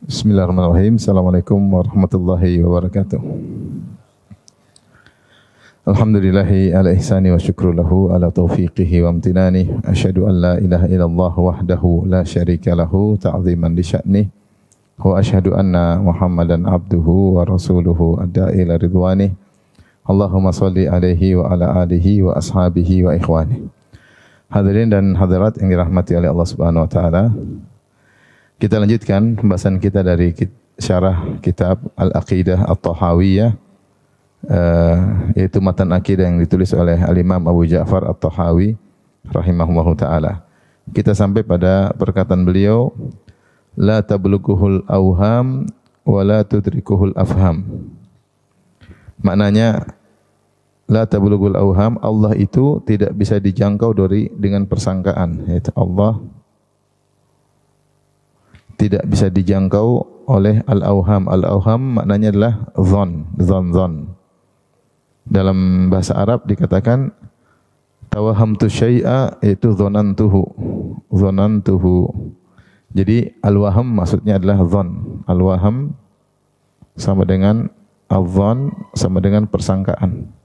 Bismillahirrahmanirrahim. Assalamualaikum warahmatullahi wabarakatuh. Alhamdulillahi ala ihsani wa syukru lahu ala taufiqihi wa amtinani. Asyhadu an la ilaha illallah wahdahu la syarika lahu ta'ziman li sya'nih. Wa asyhadu anna Muhammadan abduhu wa rasuluhu adda'i ila ridwanih. Allahumma salli alaihi wa ala alihi wa ashabihi wa ikhwanih. Hadirin dan hadirat yang dirahmati oleh Allah Subhanahu wa taala. Kita lanjutkan pembahasan kita dari syarah kitab Al-Aqidah At-Tahawiyah, yaitu matan akidah yang ditulis oleh Al-Imam Abu Ja'far At-Tahawi rahimahullahu taala. Kita sampai pada perkataan beliau, la tablughuhul awham wa la tudrikuhul afham. Maknanya la tablughul awham, Allah itu tidak bisa dijangkau dengan persangkaan, yaitu Allah tidak bisa dijangkau oleh al-awham. Al-awham maknanya adalah zon. Dalam bahasa Arab dikatakan tawahamtu syai'a, yaitu zonantuhu. Jadi al-waham maksudnya adalah zon. Al-waham sama dengan al-zon, sama dengan persangkaan.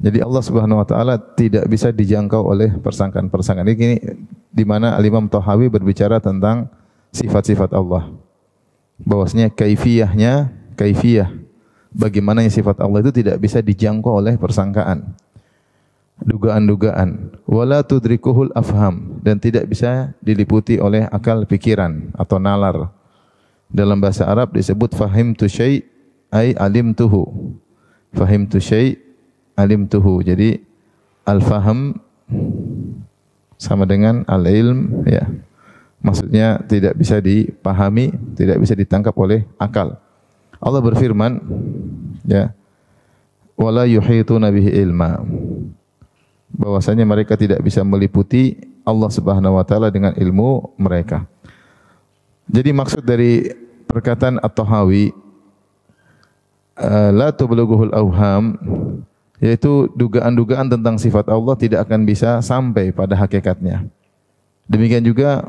Jadi Allah Subhanahu wa taala tidak bisa dijangkau oleh persangkaan-persangkaan. Ini di mana Al-Imam Tahawi berbicara tentang sifat-sifat Allah. Bahwasanya kaifiyah bagaimana sifat Allah itu tidak bisa dijangkau oleh persangkaan, dugaan-dugaan. Wala tudrikuhul afham, dan tidak bisa diliputi oleh akal pikiran atau nalar. Dalam bahasa Arab disebut fahimtu syai' ay alimtuhu. Fahimtu syai' alimtuhu. Jadi al-faham sama dengan al-ilm, ya. Maksudnya tidak bisa dipahami, tidak bisa ditangkap oleh akal. Allah berfirman, ya, wala yuhituna bihi ilma. Bahwasanya mereka tidak bisa meliputi Allah Subhanahu wa taala dengan ilmu mereka. Jadi maksud dari perkataan At-Tahawi la tublughuhul awham, yaitu dugaan-dugaan tentang sifat Allah tidak akan bisa sampai pada hakikatnya. Demikian juga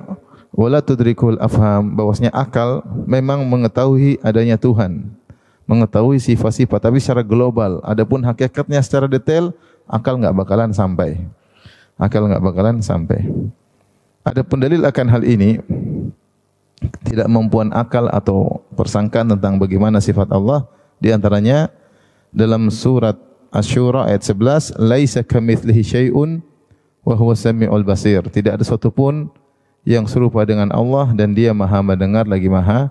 wala tudrikul afham, bahwasanya akal memang mengetahui adanya Tuhan, mengetahui sifat-sifat, tapi secara global. Adapun hakikatnya secara detail, akal enggak bakalan sampai. Adapun dalil akan hal ini, tidak mampuan akal atau persangkaan tentang bagaimana sifat Allah, di antaranya dalam surat Asy-Syura ayat 11, laisa kamitslihi syai'un wa huwas samiul basir. Tidak ada sesuatu pun yang serupa dengan Allah, dan Dia Maha mendengar lagi Maha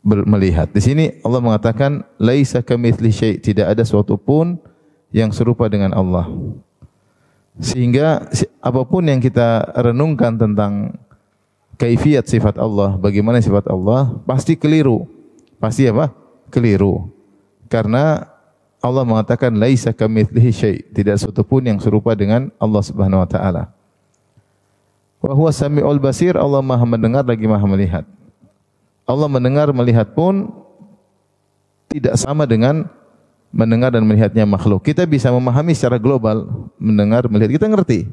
melihat. Di sini Allah mengatakan laisa kamitslihi syai', tidak ada sesuatu pun yang serupa dengan Allah. Sehingga apapun yang kita renungkan tentang kaifiyat sifat Allah, bagaimana sifat Allah, pasti keliru. Pasti apa? Keliru. Karena Allah mengatakan laisa kamitslihi syai', tidak sesuatu pun yang serupa dengan Allah Subhanahu wa taala. Wa huwas samiul basir, Allah Maha mendengar lagi Maha melihat. Allah mendengar melihat pun tidak sama dengan mendengar dan melihatnya makhluk. Kita bisa memahami secara global, mendengar, melihat, kita ngerti.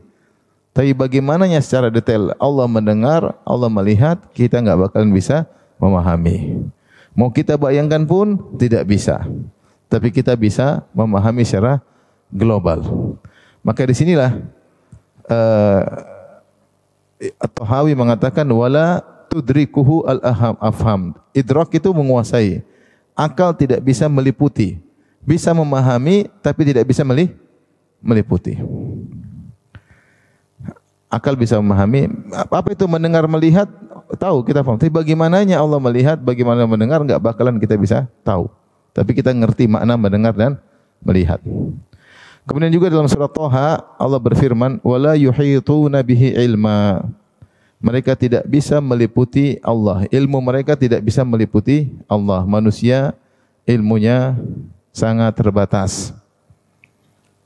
Tapi bagaimananya secara detail Allah mendengar, Allah melihat, kita enggak bakalan bisa memahami. Mau kita bayangkan pun tidak bisa. Tapi kita bisa memahami secara global. Maka di sinilah At-Tahawi mengatakan wala tudrikuhu al-afham. Idrak itu menguasai. Akal tidak bisa meliputi. Bisa memahami tapi tidak bisa meliputi. Akal bisa memahami. Apa itu mendengar melihat? Tahu, kita paham. Tapi bagaimananya Allah melihat, bagaimana mendengar, enggak bakalan kita bisa tahu. Tapi kita ngerti makna mendengar dan melihat. Kemudian juga dalam surat Thaha Allah berfirman, wala yuhituna bihi ilma. Mereka tidak bisa meliputi Allah. Ilmu mereka tidak bisa meliputi Allah. Manusia ilmunya sangat terbatas.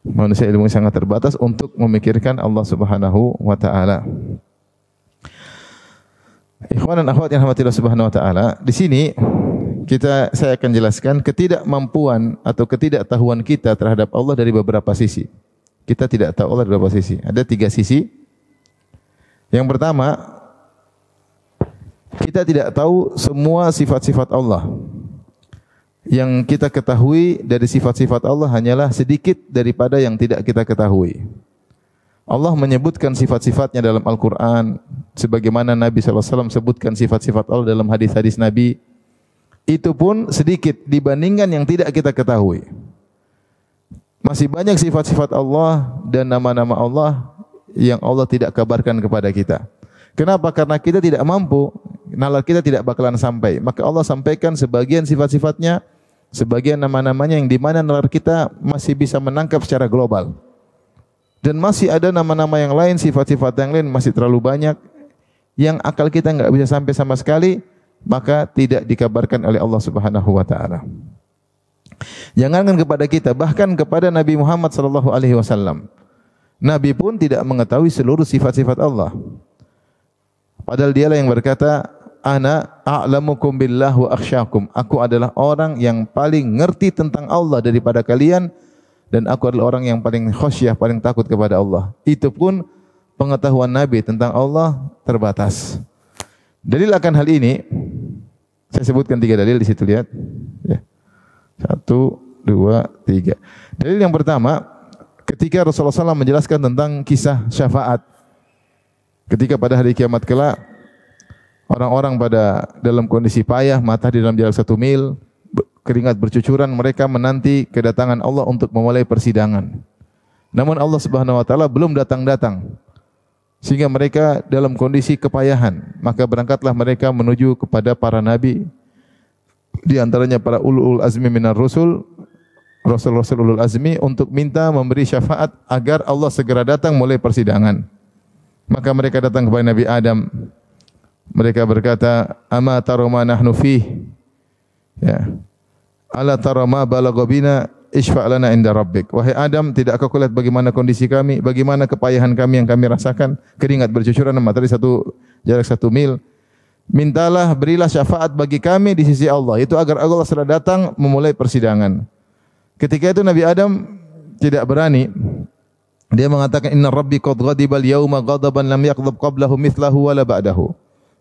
Manusia ilmunya sangat terbatas untuk memikirkan Allah Subhanahu wa taala. Ikhwan dan akhwat yang dirahmati Allah Subhanahu wa taala, di sini saya akan jelaskan ketidakmampuan atau ketidaktahuan kita terhadap Allah dari beberapa sisi. Kita tidak tahu Allah dari beberapa sisi. Ada 3 sisi. Yang pertama, kita tidak tahu semua sifat-sifat Allah. Yang kita ketahui dari sifat-sifat Allah hanyalah sedikit daripada yang tidak kita ketahui. Allah menyebutkan sifat-sifatnya dalam Al-Quran, sebagaimana Nabi SAW sebutkan sifat-sifat Allah dalam hadis-hadis Nabi. Itu pun sedikit dibandingkan yang tidak kita ketahui. Masih banyak sifat-sifat Allah dan nama-nama Allah yang Allah tidak kabarkan kepada kita. Kenapa? Karena kita tidak mampu, nalar kita tidak bakalan sampai. Maka Allah sampaikan sebagian sifat-sifatnya, sebagian nama-namanya yang di mana nalar kita masih bisa menangkap secara global. Dan masih ada nama-nama yang lain, sifat-sifat yang lain masih terlalu banyak yang akal kita enggak bisa sampai sama sekali, maka tidak dikabarkan oleh Allah Subhanahu wa taala. Jangankan kepada kita, bahkan kepada Nabi Muhammad sallallahu alaihi wasallam. Nabi pun tidak mengetahui seluruh sifat-sifat Allah. Padahal dialah yang berkata, "Ana a'lamukum billah wa akhsyakum." Aku adalah orang yang paling ngerti tentang Allah daripada kalian, dan aku adalah orang yang paling khasyah, paling takut kepada Allah. Itu pun pengetahuan Nabi tentang Allah terbatas. Dalil akan hal ini, saya sebutkan 3 dalil di situ, lihat. Ya. 1, 2, 3. Dalil yang pertama, ketika Rasulullah SAW menjelaskan tentang kisah syafaat. Ketika pada hari kiamat kelak, orang-orang pada dalam kondisi payah, matahari dalam jarak 1 mil, keringat bercucuran, mereka menanti kedatangan Allah untuk memulai persidangan. Namun Allah Subhanahu wa taala belum datang-datang. Sehingga mereka dalam kondisi kepayahan. Maka berangkatlah mereka menuju kepada para nabi. Di antaranya para ulul azmi minar rusul, rasul-rasul ulul azmi, untuk minta memberi syafaat agar Allah segera datang mulai persidangan. Maka mereka datang kepada Nabi Adam. Mereka berkata, "Ama tara ma nahnu fih?" Ya. "Ala tara ma balagha bina isfa' lana inda rabbik." Wahai Adam, tidakkah kau lihat bagaimana kondisi kami, bagaimana kepayahan kami yang kami rasakan, keringat bercucuran, matahari jarak 1 mil. Mintalah, berilah syafaat bagi kami di sisi Allah, itu agar Allah segera datang memulai persidangan. Ketika itu Nabi Adam tidak berani. Dia mengatakan, "Inna rabbi qad ghadiba al-yawma ghadaban lam yaghdab qablahu mithlahu wala ba'dahu."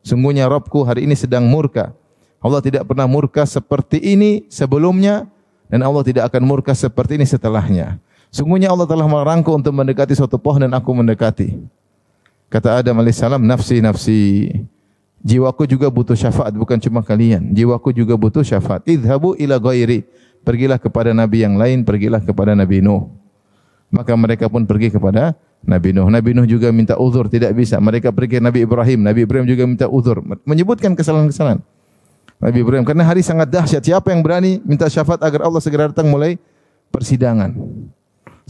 Sungguhnya Rabbku hari ini sedang murka. Allah tidak pernah murka seperti ini sebelumnya, dan Allah tidak akan murka seperti ini setelahnya. Sungguhnya Allah telah merangkul untuk mendekati suatu pohon dan aku mendekati. Kata Adam alaihissalam, "Nafsi, nafsi." Jiwaku juga butuh syafaat, bukan cuma kalian. Jiwaku juga butuh syafaat. "Idhabu ila ghairi." Pergilah kepada nabi yang lain, pergilah kepada Nabi Nuh. Maka mereka pun pergi kepada Nabi Nuh. Nabi Nuh juga minta uzur, tidak bisa. Mereka pergi ke Nabi Ibrahim. Nabi Ibrahim juga minta uzur. Menyebutkan kesalahan-kesalahan Nabi Ibrahim. Karena hari sangat dahsyat. Siapa yang berani minta syafaat agar Allah segera datang mulai persidangan?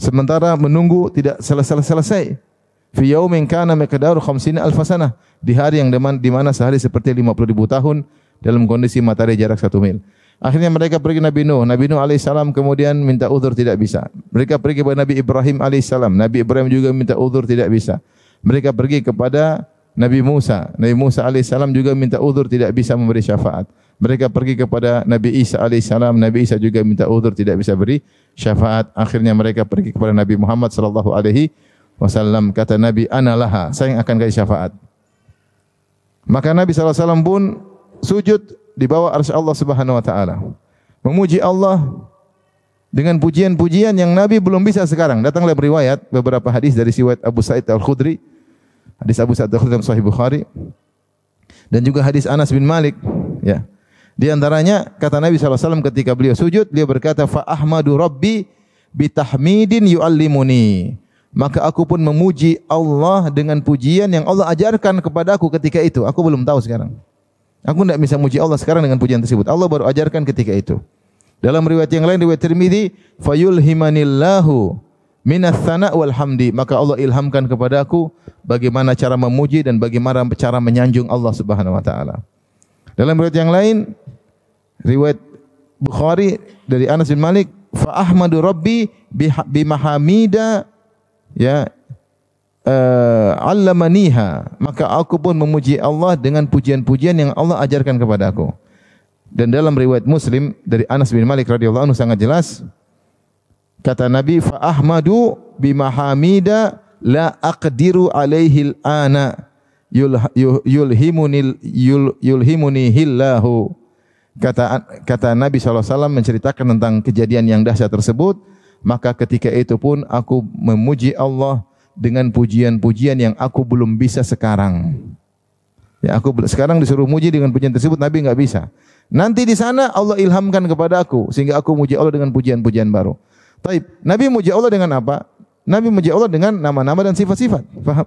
Sementara menunggu tidak selesai. Fi yaumin kana miqdaru 50,000 sanah. Di hari yang di mana sehari seperti 50,000 tahun dalam kondisi matahari jarak 1 mil. Akhirnya mereka pergi Nabi Nuh. Nabi Nuh alaihissalam kemudian minta uzur, tidak bisa. Mereka pergi kepada Nabi Ibrahim alaihissalam. Nabi Ibrahim juga minta uzur, tidak bisa. Mereka pergi kepada Nabi Musa. Nabi Musa alaihissalam juga minta uzur, tidak bisa memberi syafaat. Mereka pergi kepada Nabi Isa alaihissalam. Nabi Isa juga minta uzur, tidak bisa beri syafaat. Akhirnya mereka pergi kepada Nabi Muhammad sallallahu alaihi wasallam. Kata Nabi, "Ana laha, saya yang akan kasih syafaat." Maka Nabi sallallahu alaihi wasallam pun sujud di bawah arsy Allah Subhanahu wa taala, memuji Allah dengan pujian-pujian yang Nabi belum bisa sekarang. Datanglah riwayat beberapa hadis dari riwayat Abu Sa'id Al-Khudri, hadis Abu Sa'id Al-Khudri dalam Sahih Bukhari, dan juga hadis Anas bin Malik. Ya, di antaranya kata Nabi SAW ketika beliau sujud, beliau berkata, "Fa ahmadu rabbi bitahmidin yu'allimuni." Maka aku pun memuji Allah dengan pujian yang Allah ajarkan kepada aku ketika itu. Aku belum tahu sekarang. Aku tidak bisa memuji Allah sekarang dengan pujian tersebut. Allah baru ajarkan ketika itu. Dalam riwayat yang lain, riwayat Tirmidzi, "Fayulhimanillahu minas sana' wal hamdi." Maka Allah ilhamkan kepada aku bagaimana cara memuji dan bagaimana cara menyanjung Allah Subhanahu wa taala. Dalam riwayat yang lain, riwayat Bukhari dari Anas bin Malik, "Fa ahmadu rabbi bimahamida ya allamaniha." Maka aku pun memuji Allah dengan pujian-pujian yang Allah ajarkan kepada aku. Dan dalam riwayat Muslim dari Anas bin Malik radhiyallahu anhu sangat jelas, kata Nabi, "Fa ahmadu bimahamida la aqdiru alaihi al-ana." yulhimuni hillahu. Kata Nabi SAW menceritakan tentang kejadian yang dahsyat tersebut, maka ketika itu pun aku memuji Allah dengan pujian-pujian yang aku belum bisa sekarang. Ya, aku sekarang disuruh muji dengan pujian tersebut, Nabi enggak bisa. Nanti di sana Allah ilhamkan kepada aku sehingga aku muji Allah dengan pujian-pujian baru. Taib, Nabi muji Allah dengan apa? Nabi muji Allah dengan nama-nama dan sifat-sifat. Faham?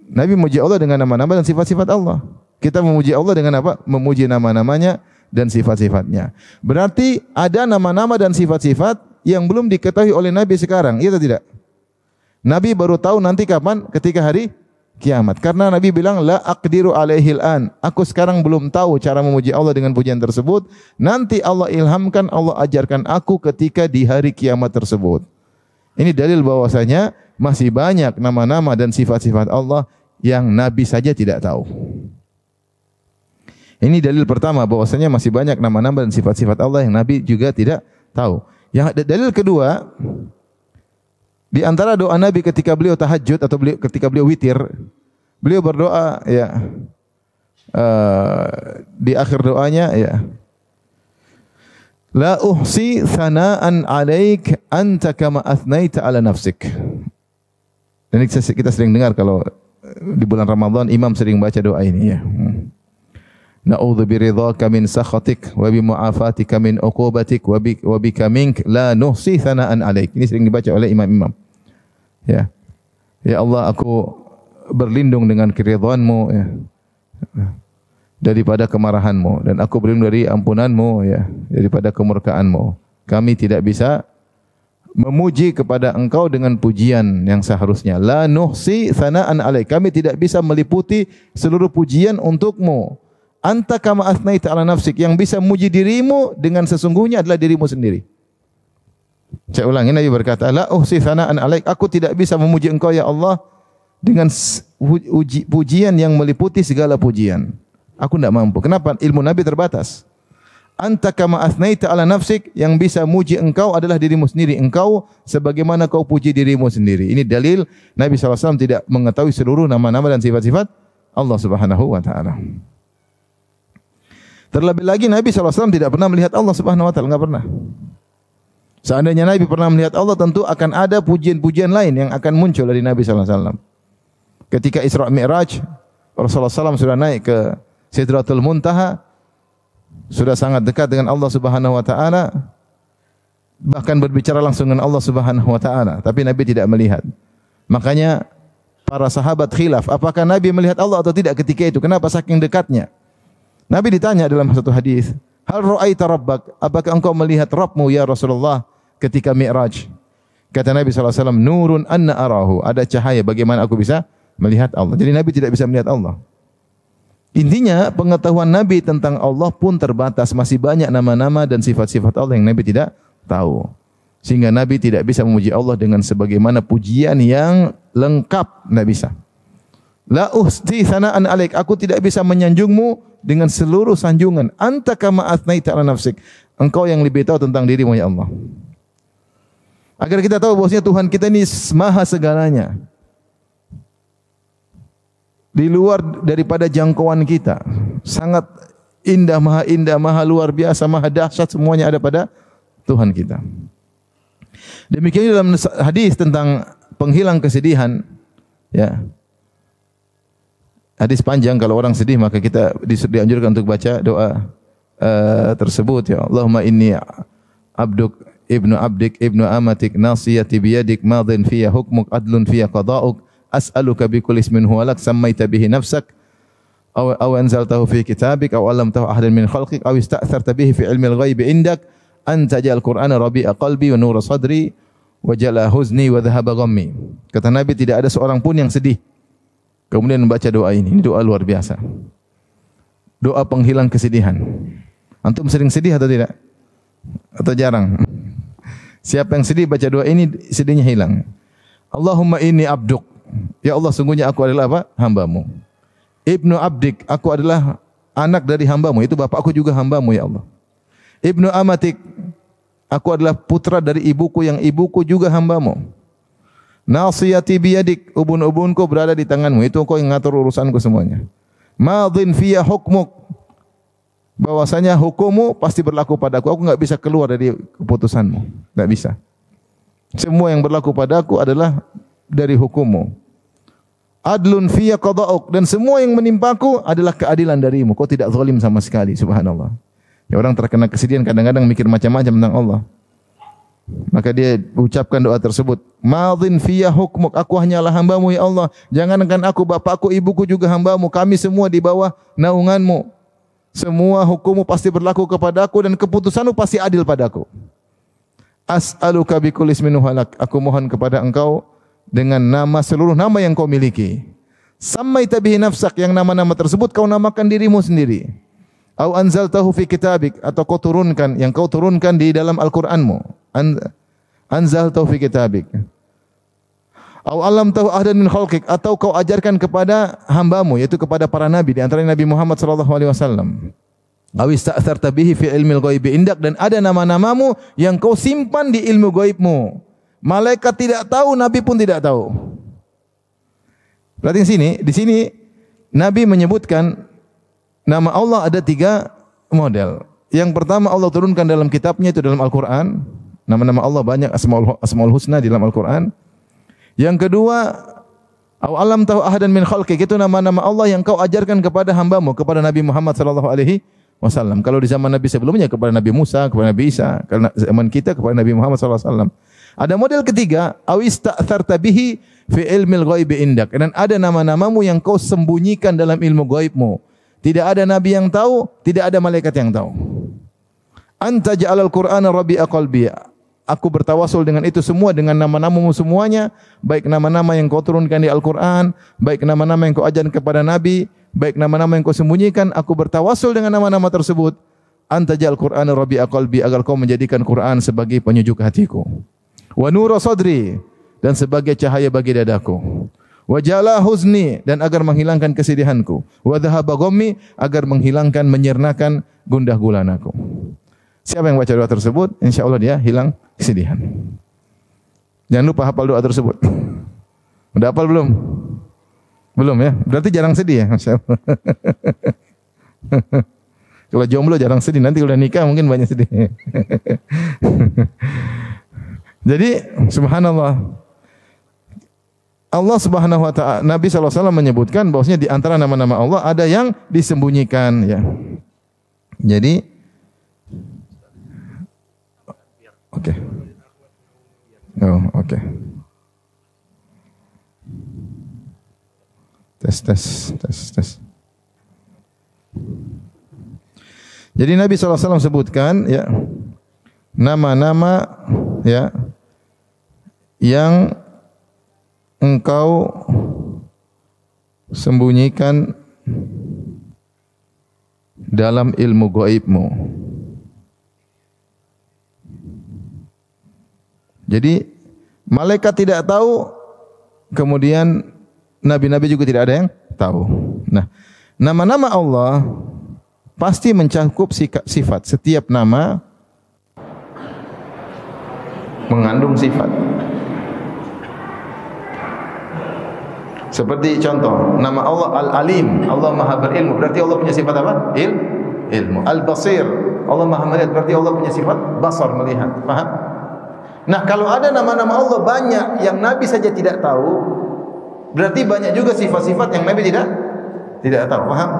Nabi muji Allah dengan nama-nama dan sifat-sifat Allah. Kita memuji Allah dengan apa? Memuji nama-namanya dan sifat-sifatnya. Berarti ada nama-nama dan sifat-sifat yang belum diketahui oleh Nabi sekarang, iya atau tidak? Nabi baru tahu nanti kapan? Ketika hari kiamat. Karena Nabi bilang la aqdiru alaihil an. Aku sekarang belum tahu cara memuji Allah dengan pujian tersebut. Nanti Allah ilhamkan, Allah ajarkan aku ketika di hari kiamat tersebut. Ini dalil bahwasanya masih banyak nama-nama dan sifat-sifat Allah yang Nabi saja tidak tahu. Ini dalil pertama bahwasanya masih banyak nama-nama dan sifat-sifat Allah yang Nabi juga tidak tahu. Yang dalil kedua, di antara doa Nabi ketika beliau tahajud atau ketika beliau witir, beliau berdoa ya di akhir doanya ya, la uhsi thana'an 'alaik anta kama athnaita 'ala nafsik. Dan kita sering dengar kalau di bulan Ramadan imam sering baca doa ini ya. Na'udzu biridhaka min sakhatik wa bi mu'afatika min uqubatik wa bika mink la nuhsi thana'an 'alaik. Ini sering dibaca oleh imam-imam. Ya. Ya Allah, aku berlindung dengan keridhaan-Mu ya, daripada kemarahan-Mu, dan aku berlindung dari ampunan-Mu ya, daripada kemurkaan-Mu. Kami tidak bisa memuji kepada Engkau dengan pujian yang seharusnya. La nuhsi thana'an 'alaik. Kami tidak bisa meliputi seluruh pujian untuk-Mu. Anta kama athnaita 'ala nafsik. Yang bisa memuji dirimu dengan sesungguhnya adalah dirimu sendiri. Saya ulangi, Nabi berkata, la uhsi thana'an 'alaik. Aku tidak bisa memuji Engkau ya Allah dengan pujian yang meliputi segala pujian. Aku tidak mampu. Kenapa? Ilmu Nabi terbatas. Anta kama athnaita 'ala nafsik. Yang bisa muji Engkau adalah dirimu sendiri. Engkau sebagaimana kau puji dirimu sendiri. Ini dalil Nabi SAW tidak mengetahui seluruh nama-nama dan sifat-sifat Allah Subhanahu wa taala. Terlebih lagi Nabi SAW tidak pernah melihat Allah Subhanahu wa taala, enggak pernah. Seandainya Nabi pernah melihat Allah, tentu akan ada pujian-pujian lain yang akan muncul dari Nabi SAW. Ketika Isra Mi'raj, Rasulullah SAW sudah naik ke Sidratul Muntaha, sudah sangat dekat dengan Allah Subhanahu wa taala, bahkan berbicara langsung dengan Allah Subhanahu wa taala, tapi Nabi tidak melihat. Makanya para sahabat khilaf, apakah Nabi melihat Allah atau tidak ketika itu? Kenapa saking dekatnya? Nabi ditanya dalam satu hadis, hal ra'aita rabbak? Apakah engkau melihat Rabbmu ya Rasulullah ketika Mi'raj? Kata Nabi SAW, nurun anna arahu. Ada cahaya, bagaimana aku bisa melihat Allah? Jadi Nabi tidak bisa melihat Allah. Intinya pengetahuan Nabi tentang Allah pun terbatas. Masih banyak nama-nama dan sifat-sifat Allah yang Nabi tidak tahu. Sehingga Nabi tidak bisa memuji Allah dengan sebagaimana pujian yang lengkap. Tidak bisa. La uhsi thana'an 'alaik. Aku tidak bisa menyanjungmu dengan seluruh sanjungan. Anta kama athnaita 'ala nafsik. Engkau yang lebih tahu tentang dirimu ya Allah. Agar kita tahu bahwasanya Tuhan kita ini maha segalanya. Di luar daripada jangkauan kita. Sangat indah, maha luar biasa, maha dahsyat, semuanya ada pada Tuhan kita. Demikian dalam hadis tentang penghilang kesedihan, ya. Hadis panjang, kalau orang sedih maka kita dianjurkan untuk baca doa tersebut ya. Allahumma inni abduk ibnu abdik ibnu amatik nasiyati biyadik madhin fiya hukmuk adlun fiya qada'uk as'aluka bi kulli ismin huwa lak sammaita bihi nafsak aw anzaltahu fi kitabik aw 'allamtahu ahadan min khalqik aw ista'tharta bihi fi ilmi al-ghaib indak an taj'al Qur'ana rabi'a qalbi wa nura sadri wa jala huzni wa dhahaba ghammi. Kata Nabi, tidak ada seorang pun yang sedih kemudian membaca doa ini. Ini doa luar biasa. Doa penghilang kesedihan. Antum sering sedih atau tidak? Atau jarang? Siapa yang sedih baca doa ini, sedihnya hilang. Allahumma inni abduk. Ya Allah, sungguhnya aku adalah apa? Hambamu. Ibnu abdik, aku adalah anak dari hambamu. Itu bapakku juga hambamu ya Allah. Ibnu amatik, aku adalah putra dari ibuku yang ibuku juga hambamu. Nasiyati biyadik, ubun-ubunku berada di tanganmu. Itu engkau yang ngatur urusanku semuanya. Madhin fiyya hukmuk, bahwasanya hukummu pasti berlaku padaku. Aku enggak bisa keluar dari keputusanmu. Enggak bisa. Semua yang berlaku padaku adalah dari hukummu. Adlun fiyya qada'uk, dan semua yang menimpaku adalah keadilan darimu. Kau tidak zalim sama sekali, subhanallah. Ya, orang terkena kesedihan kadang-kadang mikir macam-macam tentang Allah. Maka dia ucapkan doa tersebut. Madhin fiyya hukmuk, aku hanyalah hambamu ya Allah. Jangankan aku, bapakku, ibuku juga hambamu. Kami semua di bawah naunganmu. Semua hukummu pasti berlaku kepadaku dan keputusanmu pasti adil padaku. As'aluka bikulli ismin halak. Aku mohon kepada engkau dengan nama seluruh nama yang kau miliki. Sammaita bihi nafsak, yang nama-nama tersebut kau namakan dirimu sendiri. Au anzaltahu fi kitabik, atau kau turunkan, yang kau turunkan di dalam Al-Qur'anmu. Anzaltahu fi kitabik. Au alamtahu ahdan min khalqik, atau kau ajarkan kepada hambamu, yaitu kepada para nabi, di antaranya Nabi Muhammad sallallahu alaihi wasallam. Aw ista'tharta bihi fi ilmil ghaibi indak, dan ada nama-namamu yang kau simpan di ilmu gaibmu. Malaikat tidak tahu, nabi pun tidak tahu. Berarti di sini Nabi menyebutkan nama Allah ada 3 model. Yang pertama Allah turunkan dalam kitabnya, itu dalam Al-Qur'an. Nama-nama Allah banyak, asmaul husna di dalam Al-Qur'an. Yang kedua, aw alam tahu ahadan min khalqik, itu nama-nama Allah yang kau ajarkan kepada hambamu, kepada Nabi Muhammad sallallahu alaihi wasallam. Kalau di zaman Nabi sebelumnya kepada Nabi Musa, kepada Nabi Isa, kalau zaman kita kepada Nabi Muhammad sallallahu alaihi wasallam. Ada model ketiga, aw ista'tharta bihi fi ilmil ghaibi indak, dan ada nama-namamu yang kau sembunyikan dalam ilmu gaibmu. Tidak ada nabi yang tahu, tidak ada malaikat yang tahu. Anta ja'alal Qur'ana rabi'a qalbi. Aku bertawasul dengan itu semua, dengan nama-namamu semuanya, baik nama-nama yang kau turunkan di Al-Qur'an, baik nama-nama yang kau ajarkan kepada nabi, baik nama-nama yang kau sembunyikan. Aku bertawasul dengan nama-nama tersebut. Anta ja'al Qur'ana rabi'a qalbi, agar kau menjadikan Qur'an sebagai penyejuk hatiku. Wa nura sadri, dan sebagai cahaya bagi dadaku. Wa jala huzni, dan agar menghilangkan kesedihanku. Wa dhahaba ghammi, agar menghilangkan, menyernakan gundah gulanaku. Siapa yang baca doa tersebut, insyaallah dia hilang kesedihan. Jangan lupa hafal doa tersebut. Udah hafal belum? Belum ya? Berarti jarang sedih ya, masyaallah. Kalau jomblo jarang sedih, nanti udah nikah mungkin banyak sedih. Jadi subhanallah, Allah Subhanahu wa taala, Nabi sallallahu alaihi wasallam menyebutkan bahwasanya di antara nama-nama Allah ada yang disembunyikan ya. Jadi oke. Oh, oke. Tes. Jadi Nabi sallallahu alaihi wasallam sebutkan ya nama-nama ya yang engkau sembunyikan dalam ilmu gaibmu. Jadi malaikat tidak tahu, kemudian nabi-nabi juga tidak ada yang tahu. Nah, nama-nama Allah pasti mencakup sifat. Setiap nama mengandung sifat. Seperti contoh, nama Allah Al-Alim, Allah Maha berilmu, berarti Allah punya sifat apa? Ilmu. Al-Basir, Allah Maha melihat, berarti Allah punya sifat basar, melihat. Paham? Nah, kalau ada nama-nama Allah banyak yang Nabi saja tidak tahu, berarti banyak juga sifat-sifat yang Nabi tidak tahu. Paham?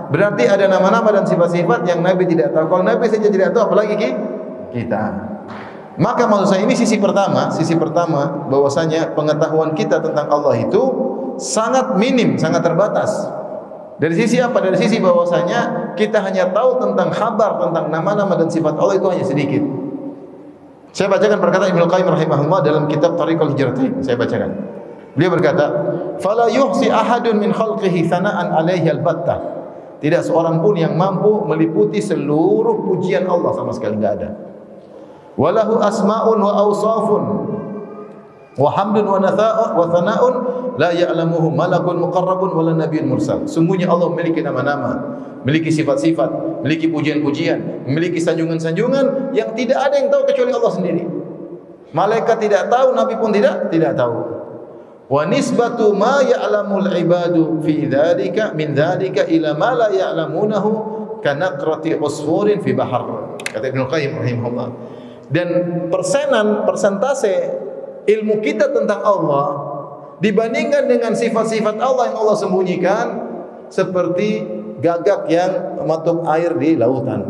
Berarti ada nama-nama dan sifat-sifat yang Nabi tidak tahu. Kalau Nabi saja tidak tahu, apalagi kita. Maka maksud saya ini sisi pertama bahwasanya pengetahuan kita tentang Allah itu sangat minim, sangat terbatas. Dari sisi apa? Dari sisi bahwasanya kita hanya tahu tentang kabar tentang nama-nama dan sifat Allah itu hanya sedikit. Saya bacakan perkataan Ibnu Qayyim rahimahullah dalam kitab Thariqul Hijratain. Saya bacakan. Beliau berkata, "Fala yuhsi ahadun min khalqihi thana'an 'alaihi al-battah." Tidak seorang pun yang mampu meliputi seluruh pujian Allah, sama sekali enggak ada. Walahu asma'un wa awsafun wa hamdun wa natha'un wa thana'un la ya'lamuhu malakun muqarrabun wala nabiyyun mursal. Sungguhnya Allah memiliki nama-nama, memiliki sifat-sifat, memiliki pujian-pujian, memiliki sanjungan-sanjungan yang tidak ada yang tahu kecuali Allah sendiri. Malaikat tidak tahu, nabi pun tidak tahu. Wa nisbatu ma ya'lamul ibadu fi dzalika min dzalika ila ma la ya'lamunahu kanaqrati usfurin fi bahr. Kata Ibnu Qayyim rahimahullah. Dan persentase ilmu kita tentang Allah dibandingkan dengan sifat-sifat Allah yang Allah sembunyikan seperti gagak yang mematuk air di lautan.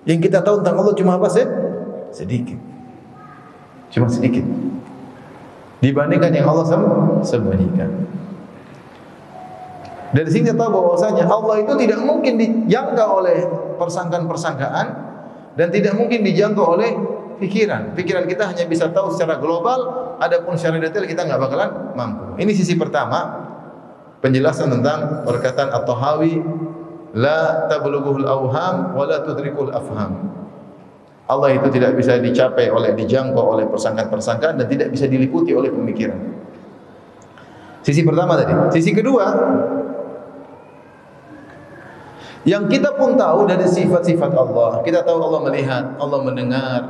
Yang kita tahu tentang Allah cuma apa sih? Sedikit. Cuma sedikit. Dibandingkan yang Allah sembunyikan. Dari sini kita tahu bahwasanya Allah itu tidak mungkin dijangkau oleh persangkaan-persangkaan dan tidak mungkin dijangkau oleh pikiran. Pikiran kita hanya bisa tahu secara global, adapun secara detail kita nggak bakalan mampu. Ini sisi pertama, penjelasan tentang perkataan At-Tahawi, la tablughuhul awham wa la tudrikul afham. Allah itu tidak bisa dicapai dijangkau oleh persangkaan-persangkaan dan tidak bisa diliputi oleh pemikiran. Sisi pertama tadi. Sisi kedua, yang kita pun tahu dari sifat-sifat Allah. Kita tahu Allah melihat, Allah mendengar,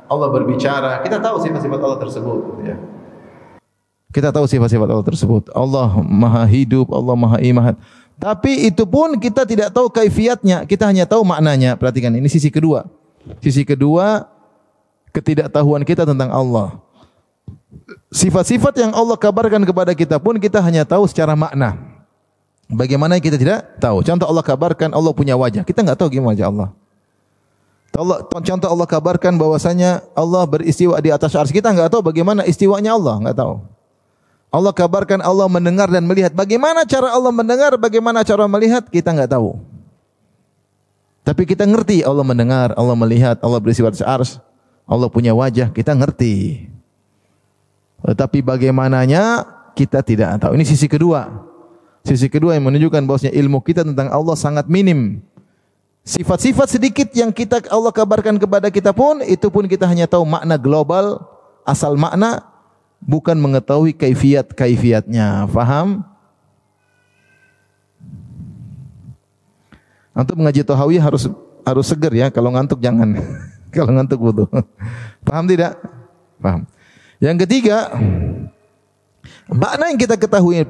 Allah berbicara. Kita tahu sifat-sifat Allah tersebut, ya. Kita tahu sifat-sifat Allah tersebut. Allah Maha Hidup, Allah Maha Iman. Tapi itu pun kita tidak tahu kaifiatnya, kita hanya tahu maknanya. Perhatikan, ini sisi kedua. Sisi kedua, ketidaktahuan kita tentang Allah. Sifat-sifat yang Allah kabarkan kepada kita pun kita hanya tahu secara makna. Bagaimana kita tidak tahu. Contoh Allah kabarkan Allah punya wajah. Kita enggak tahu gimana wajah Allah. Contoh Allah kabarkan bahwasanya Allah beristiwa di atas arsy. Kita enggak tahu bagaimana istiwanya Allah, enggak tahu. Allah kabarkan Allah mendengar dan melihat. Bagaimana cara Allah mendengar, bagaimana cara melihat, kita enggak tahu. Tapi kita ngerti Allah mendengar, Allah melihat, Allah beristiwa di atas arsy. Allah punya wajah, kita ngerti. Tetapi bagaimananya kita tidak tahu. Ini sisi kedua. Sisi kedua yang menunjukkan bahwasanya ilmu kita tentang Allah sangat minim. Sifat-sifat sedikit yang Allah kabarkan kepada kita pun, itu pun kita hanya tahu makna global, asal makna, bukan mengetahui kaifiatnya. Faham? Untuk mengaji Tahawi harus seger ya, kalau ngantuk jangan. Kalau ngantuk butuh. Paham tidak? Paham. Yang ketiga, makna yang kita ketahui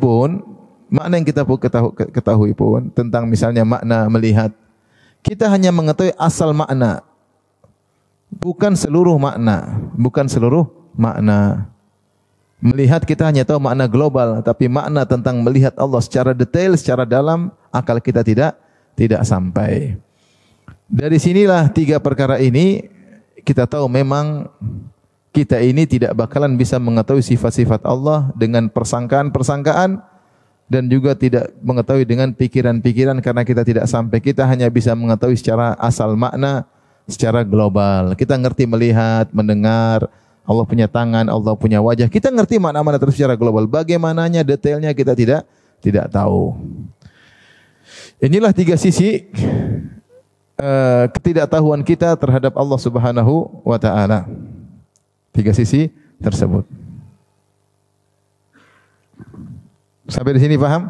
pun tentang misalnya makna melihat, kita hanya mengetahui asal makna, bukan seluruh makna. Melihat kita hanya tahu makna global, tapi makna tentang melihat Allah secara detail, secara dalam, akal kita tidak sampai. Dari sinilah tiga perkara ini kita tahu memang kita ini tidak bakalan bisa mengetahui sifat-sifat Allah dengan persangkaan-persangkaan dan juga tidak mengetahui dengan pikiran-pikiran karena kita tidak sampai. Kita hanya bisa mengetahui secara asal makna, secara global. Kita ngerti melihat, mendengar, Allah punya tangan, Allah punya wajah. Kita ngerti makna-makna terus secara global. Bagaimananya detailnya kita tidak tahu. Inilah tiga sisi ketidaktahuan kita terhadap Allah Subhanahu wa taala. Tiga sisi tersebut. Sampai di sini paham?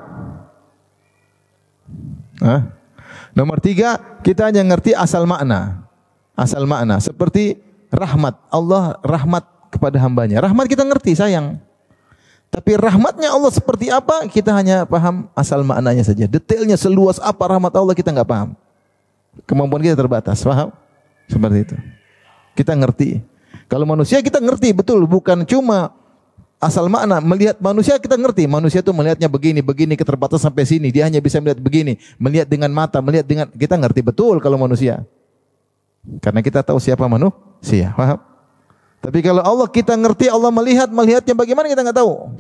Nomor tiga, kita hanya ngerti asal makna. Asal makna. Seperti rahmat. Allah rahmat kepada hambanya. Rahmat kita ngerti, sayang. Tapi rahmatnya Allah seperti apa, kita hanya paham asal maknanya saja. Detailnya seluas apa rahmat Allah kita enggak paham. Kemampuan kita terbatas, paham? Seperti itu. Kita ngerti. Kalau manusia kita ngerti, betul. Bukan cuma asal makna. Melihat manusia kita ngerti. Manusia itu melihatnya begini, keterbatasan sampai sini. Dia hanya bisa melihat begini. Melihat dengan mata, kita ngerti betul kalau manusia. Karena kita tahu siapa manusia, paham? Tapi kalau Allah kita ngerti, Allah melihatnya bagaimana kita enggak tahu.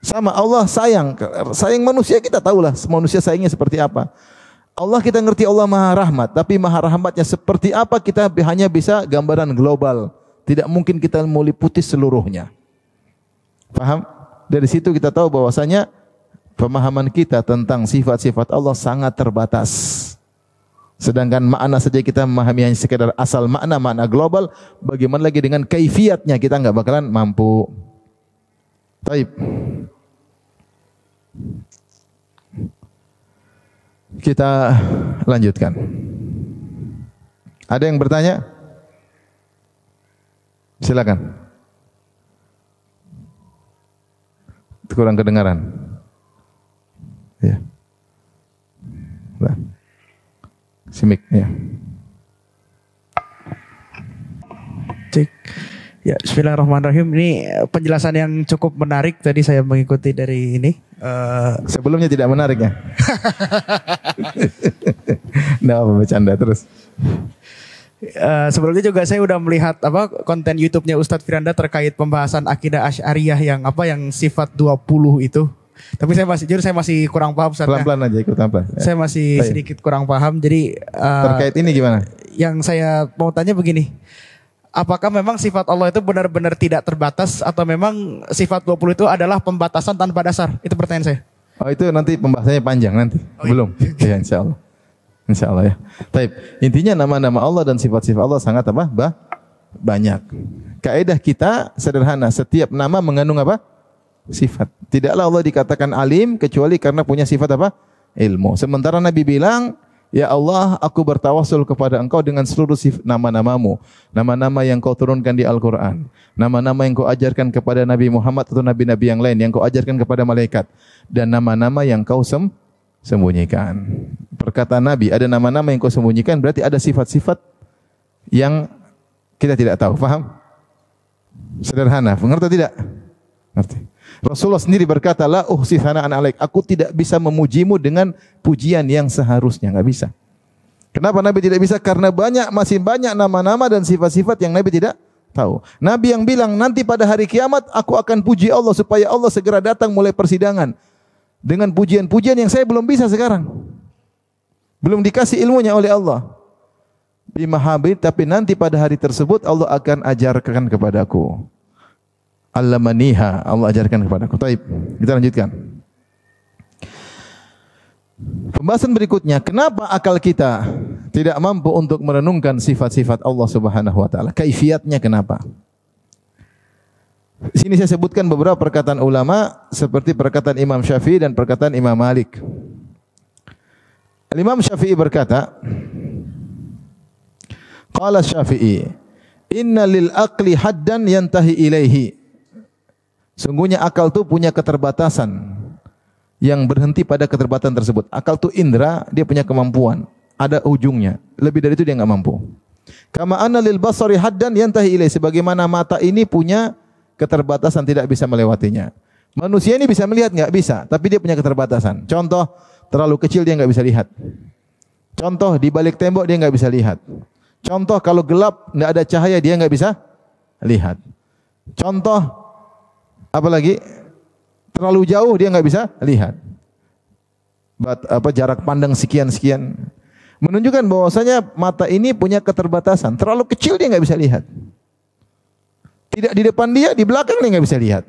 Sama Allah sayang manusia kita tahulah manusia sayangnya seperti apa. Allah kita ngerti Allah Maha Rahmat, tapi Maha Rahmatnya seperti apa kita hanya bisa gambaran global. Tidak mungkin kita meliputi seluruhnya. Paham? Dari situ kita tahu bahwasanya pemahaman kita tentang sifat-sifat Allah sangat terbatas. Sedangkan makna saja kita memahami hanya sekedar asal makna global, bagaimana lagi dengan kaifiatnya kita enggak bakalan mampu. Baik. Kita lanjutkan. Ada yang bertanya? Silakan. kurang kedengaran. Ya. Nah. Simik ya. Cek. Ya, bismillahirrahmanirrahim. Ini penjelasan yang cukup menarik tadi saya mengikuti dari ini. Sebelumnya tidak menarik ya? Nah, bercanda terus. Sebelumnya juga saya udah melihat konten YouTube-nya Ustadz Firanda terkait pembahasan akidah Asy'ariyah yang sifat 20 itu. Tapi saya masih kurang paham Ustadz. Pelan-pelan aja ikut apa? Saya masih sedikit kurang paham. Jadi terkait ini gimana? Yang saya mau tanya begini. Apakah memang sifat Allah itu benar-benar tidak terbatas atau memang sifat 20 itu adalah pembatasan tanpa dasar? Itu pertanyaan saya. Oh, itu nanti pembahasannya panjang nanti. Oh, belum. Ya, insyaallah. Insyaallah ya. Taib. Intinya nama-nama Allah dan sifat-sifat Allah sangat banyak. Kaidah kita sederhana, setiap nama mengandung sifat. Tidaklah Allah dikatakan alim kecuali karena punya sifat ilmu. Sementara Nabi bilang, ya Allah, aku bertawassul kepada Engkau dengan seluruh nama-namamu. Nama-nama yang Kau turunkan di Al-Quran. Nama-nama yang Kau ajarkan kepada Nabi Muhammad atau Nabi-Nabi yang lain. Yang Kau ajarkan kepada malaikat. Dan nama-nama yang Kau sembunyikan. Perkataan Nabi, ada nama-nama yang Kau sembunyikan, berarti ada sifat-sifat yang kita tidak tahu. Faham? Sederhana. Mengerti tidak? Ngerti. Rasulullah sendiri berkata, la uhsi thana'an 'alaik. Aku tidak bisa memujimu dengan pujian yang seharusnya, enggak bisa. Kenapa Nabi tidak bisa? Karena masih banyak nama-nama dan sifat-sifat yang Nabi tidak tahu. Nabi yang bilang nanti pada hari kiamat aku akan puji Allah supaya Allah segera datang mulai persidangan dengan pujian-pujian yang saya belum bisa sekarang. Belum dikasih ilmunya oleh Allah. Bimahabid, tapi nanti pada hari tersebut Allah akan ajarkan kepadaku. Allamaniha, Allah ajarkan kepadaku. Baik, kita lanjutkan. Pembahasan berikutnya, kenapa akal kita tidak mampu untuk merenungkan sifat-sifat Allah Subhanahu wa taala? Kaifiatnya kenapa? Di sini saya sebutkan beberapa perkataan ulama seperti perkataan Imam Syafi'i dan perkataan Imam Malik. Imam Syafi'i berkata, qala Syafi'i, inna lil aqli haddan yantahi ilaihi. Sungguhnya akal itu punya keterbatasan yang berhenti pada keterbatasan tersebut. Akal itu indera, dia punya kemampuan, ada ujungnya. Lebih dari itu dia enggak mampu. Kama anna lil basari haddan yantahi ilaihi, sebagaimana mata ini punya keterbatasan tidak bisa melewatinya. Manusia ini bisa melihat enggak? Bisa, tapi dia punya keterbatasan. Contoh, terlalu kecil dia enggak bisa lihat. Contoh, di balik tembok dia enggak bisa lihat. Contoh, kalau gelap enggak ada cahaya dia enggak bisa lihat. Contoh, apalagi terlalu jauh dia enggak bisa lihat. Jarak pandang sekian-sekian menunjukkan bahwasanya mata ini punya keterbatasan. Terlalu kecil dia enggak bisa lihat. Tidak di depan dia, di belakang dia enggak bisa lihat.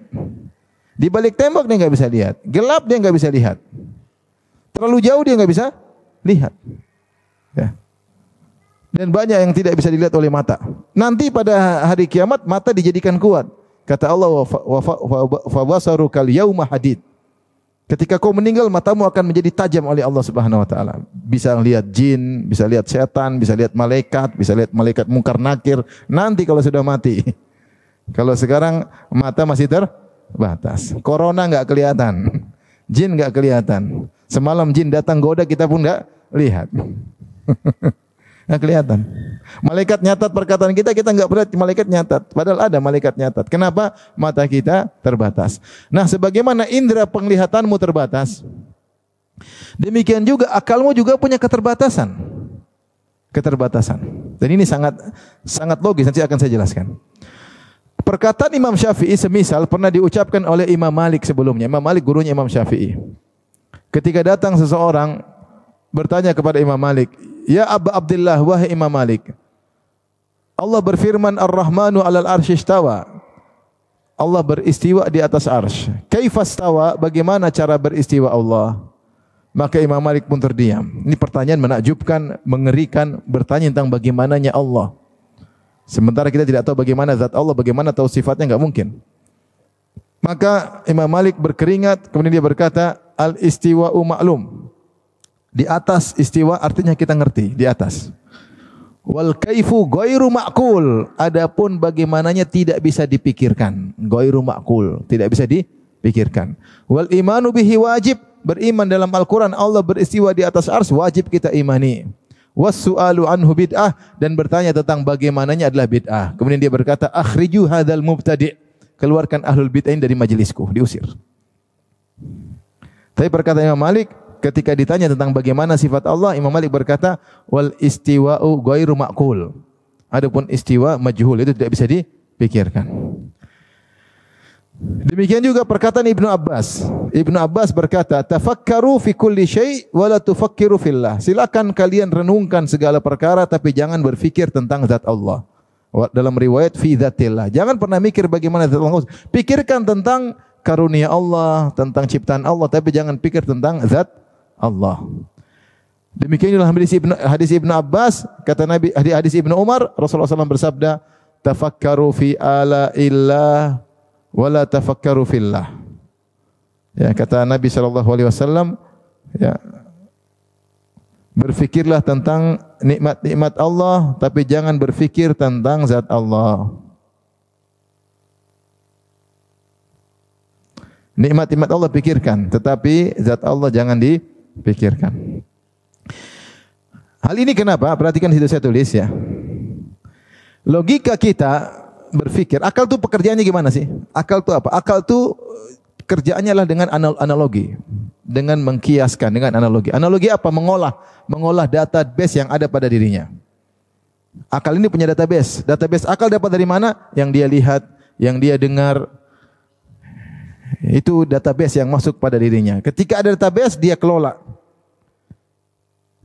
Di balik tembok dia enggak bisa lihat. Gelap dia enggak bisa lihat. Terlalu jauh dia enggak bisa lihat. Ya. Dan banyak yang tidak bisa dilihat oleh mata. Nanti pada hari kiamat mata dijadikan kuat. Kata Allah, wa basarukal yauma hadid. Ketika kau meninggal, matamu akan menjadi tajam oleh Allah Subhanahu wa taala. Bisa lihat jin, bisa lihat setan, bisa lihat malaikat mungkar nakir. Nanti kalau sudah mati. Kalau sekarang mata masih terbatas. Corona enggak kelihatan. Jin enggak kelihatan. Semalam jin datang goda, kita pun enggak lihat. Enggak kelihatan. Malaikat nyatat perkataan kita enggak pernah malaikat nyatat. Padahal ada malaikat nyatat. Kenapa? Mata kita terbatas. Nah, sebagaimana indera penglihatanmu terbatas, demikian juga akalmu juga punya keterbatasan. Dan ini sangat logis, nanti akan saya jelaskan. Perkataan Imam Syafi'i semisal pernah diucapkan oleh Imam Malik sebelumnya. Imam Malik gurunya Imam Syafi'i. Ketika datang seseorang bertanya kepada Imam Malik, "Ya Aba Abdullah, wahai Imam Malik, Allah berfirman Ar-Rahmanu 'alal arsy istawa." Allah beristiwa di atas arsy. Kaifa istawa? Bagaimana cara beristiwa Allah? Maka Imam Malik pun terdiam. Ini pertanyaan menakjubkan, mengerikan, bertanya tentang bagaimananya Allah. Sementara kita tidak tahu bagaimana zat Allah, bagaimana tahu sifatnya, enggak mungkin. Maka Imam Malik berkeringat, kemudian dia berkata, "Al-istiwa'u ma'lum." Di atas istiwa artinya kita ngerti, di atas. Wal kaifu ghairu ma'qul. Adapun bagaimananya tidak bisa dipikirkan. Ghairu ma'qul, tidak bisa pikirkan. Wal imanu bihi wajib, beriman dalam Al-Quran Allah beristiwa di atas arsy, wajib kita imani. Was-su'alu anhu bid'ah, dan bertanya tentang bagaimananya adalah bid'ah. Kemudian dia berkata, akhriju hadzal mubtadi', keluarkan ahlul bid'ah ini dari majelisku, diusir. Tapi perkataan Imam Malik ketika ditanya tentang bagaimana sifat Allah, Imam Malik berkata, wal istiwa'u ghairu ma'qul. Adapun istiwa majhul, itu tidak bisa dipikirkan. Demikian juga perkataan Ibnu Abbas. Ibnu Abbas berkata, tafakkaru fi kulli syai' wa la tufakkiru fillah. Silakan kalian renungkan segala perkara tapi jangan berfikir tentang zat Allah. Dalam riwayat fi dzatillah. Jangan pernah mikir bagaimana zat Allah. Pikirkan tentang karunia Allah, tentang ciptaan Allah, tapi jangan pikir tentang zat Allah. Demikian inilah hadis Ibnu Abbas, kata Nabi, hadis Ibnu Umar, Rasulullah SAW bersabda, tafakkaru fi ala illah wala tafakkaru fillah. Ya, kata Nabi SAW, ya, berfikirlah tentang nikmat-nikmat Allah, tapi jangan berfikir tentang zat Allah. Nikmat-nikmat Allah pikirkan, tetapi zat Allah jangan dipikirkan. Hal ini kenapa? Perhatikan situ saya tulis ya. Logika kita berpikir, akal itu pekerjaannya gimana sih? Akal itu apa? Akal itu kerjaannya adalah dengan analogi, dengan mengkiaskan, dengan analogi. Analogi apa? Mengolah database yang ada pada dirinya. Akal ini punya database. Database akal dapat dari mana? Yang dia lihat, yang dia dengar. Itu database yang masuk pada dirinya. Ketika ada database, dia kelola.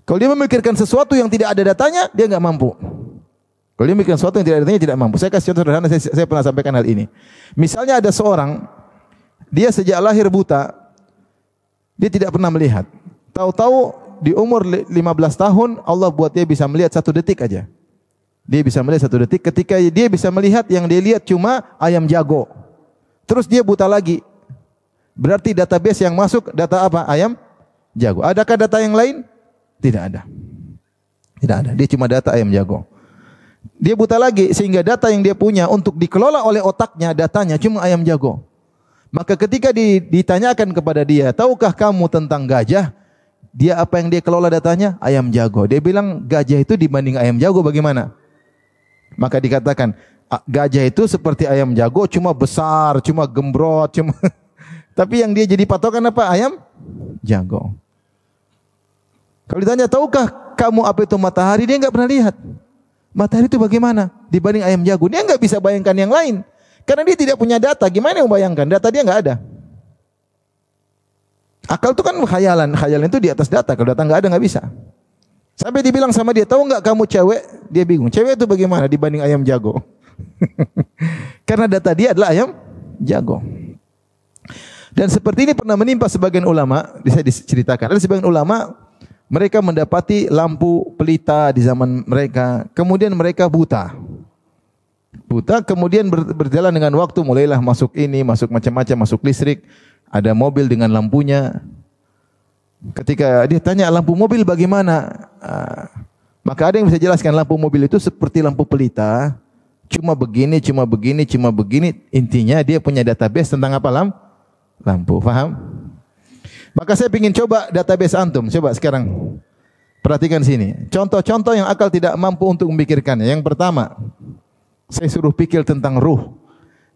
Kalau dia memikirkan sesuatu yang tidak ada datanya, dia enggak mampu. Kalau dia memikirkan sesuatu yang tidak ada datanya, tidak mampu. Saya kasih contoh sederhana, saya pernah sampaikan hal ini. Misalnya ada seorang, dia sejak lahir buta, dia tidak pernah melihat. Tahu-tahu di umur 15 tahun, Allah buat dia bisa melihat 1 detik aja. Dia bisa melihat 1 detik, ketika dia bisa melihat, yang dia lihat cuma ayam jago. Terus dia buta lagi. Berarti database yang masuk, data apa? Ayam jago. Adakah data yang lain? Tidak ada. Tidak ada. Dia cuma data ayam jago. Dia buta lagi sehingga data yang dia punya untuk dikelola oleh otaknya, datanya cuma ayam jago. Maka ketika ditanyakan kepada dia, tahukah kamu tentang gajah? Dia apa yang dia kelola datanya? Ayam jago. Dia bilang gajah itu dibanding ayam jago bagaimana? Maka dikatakan gajah itu seperti ayam jago, cuma besar, cuma gembrot, cuma tapi yang dia jadi patokan apa? Ayam jago. Kalau ditanya, tahukah kamu apa itu matahari? Dia enggak pernah lihat. Matahari itu bagaimana dibanding ayam jago? Dia enggak bisa bayangkan yang lain. Karena dia tidak punya data. Gimana yang membayangkan? Data dia enggak ada. Akal itu kan khayalan. Khayalan itu di atas data. Kalau data enggak ada, enggak bisa. Sampai dibilang sama dia, tahu enggak kamu cewek? Dia bingung. Cewek itu bagaimana dibanding ayam jago? Karena data dia adalah ayam jago. Dan seperti ini pernah menimpa sebagian ulama. Bisa diceritakan. Ada sebagian ulama, mereka mendapati lampu pelita di zaman mereka. Kemudian mereka buta. Buta, kemudian berjalan dengan waktu. Mulailah masuk ini, masuk macam-macam, masuk listrik. Ada mobil dengan lampunya. Ketika dia tanya, lampu mobil bagaimana? Maka ada yang bisa jelaskan, lampu mobil itu seperti lampu pelita. Cuma begini, cuma begini, cuma begini. Intinya dia punya database tentang apa lampu. Faham? Maka saya ingin coba database antum. Coba sekarang perhatikan sini. Contoh-contoh yang akal tidak mampu untuk memikirkannya. Yang pertama, saya suruh pikir tentang ruh.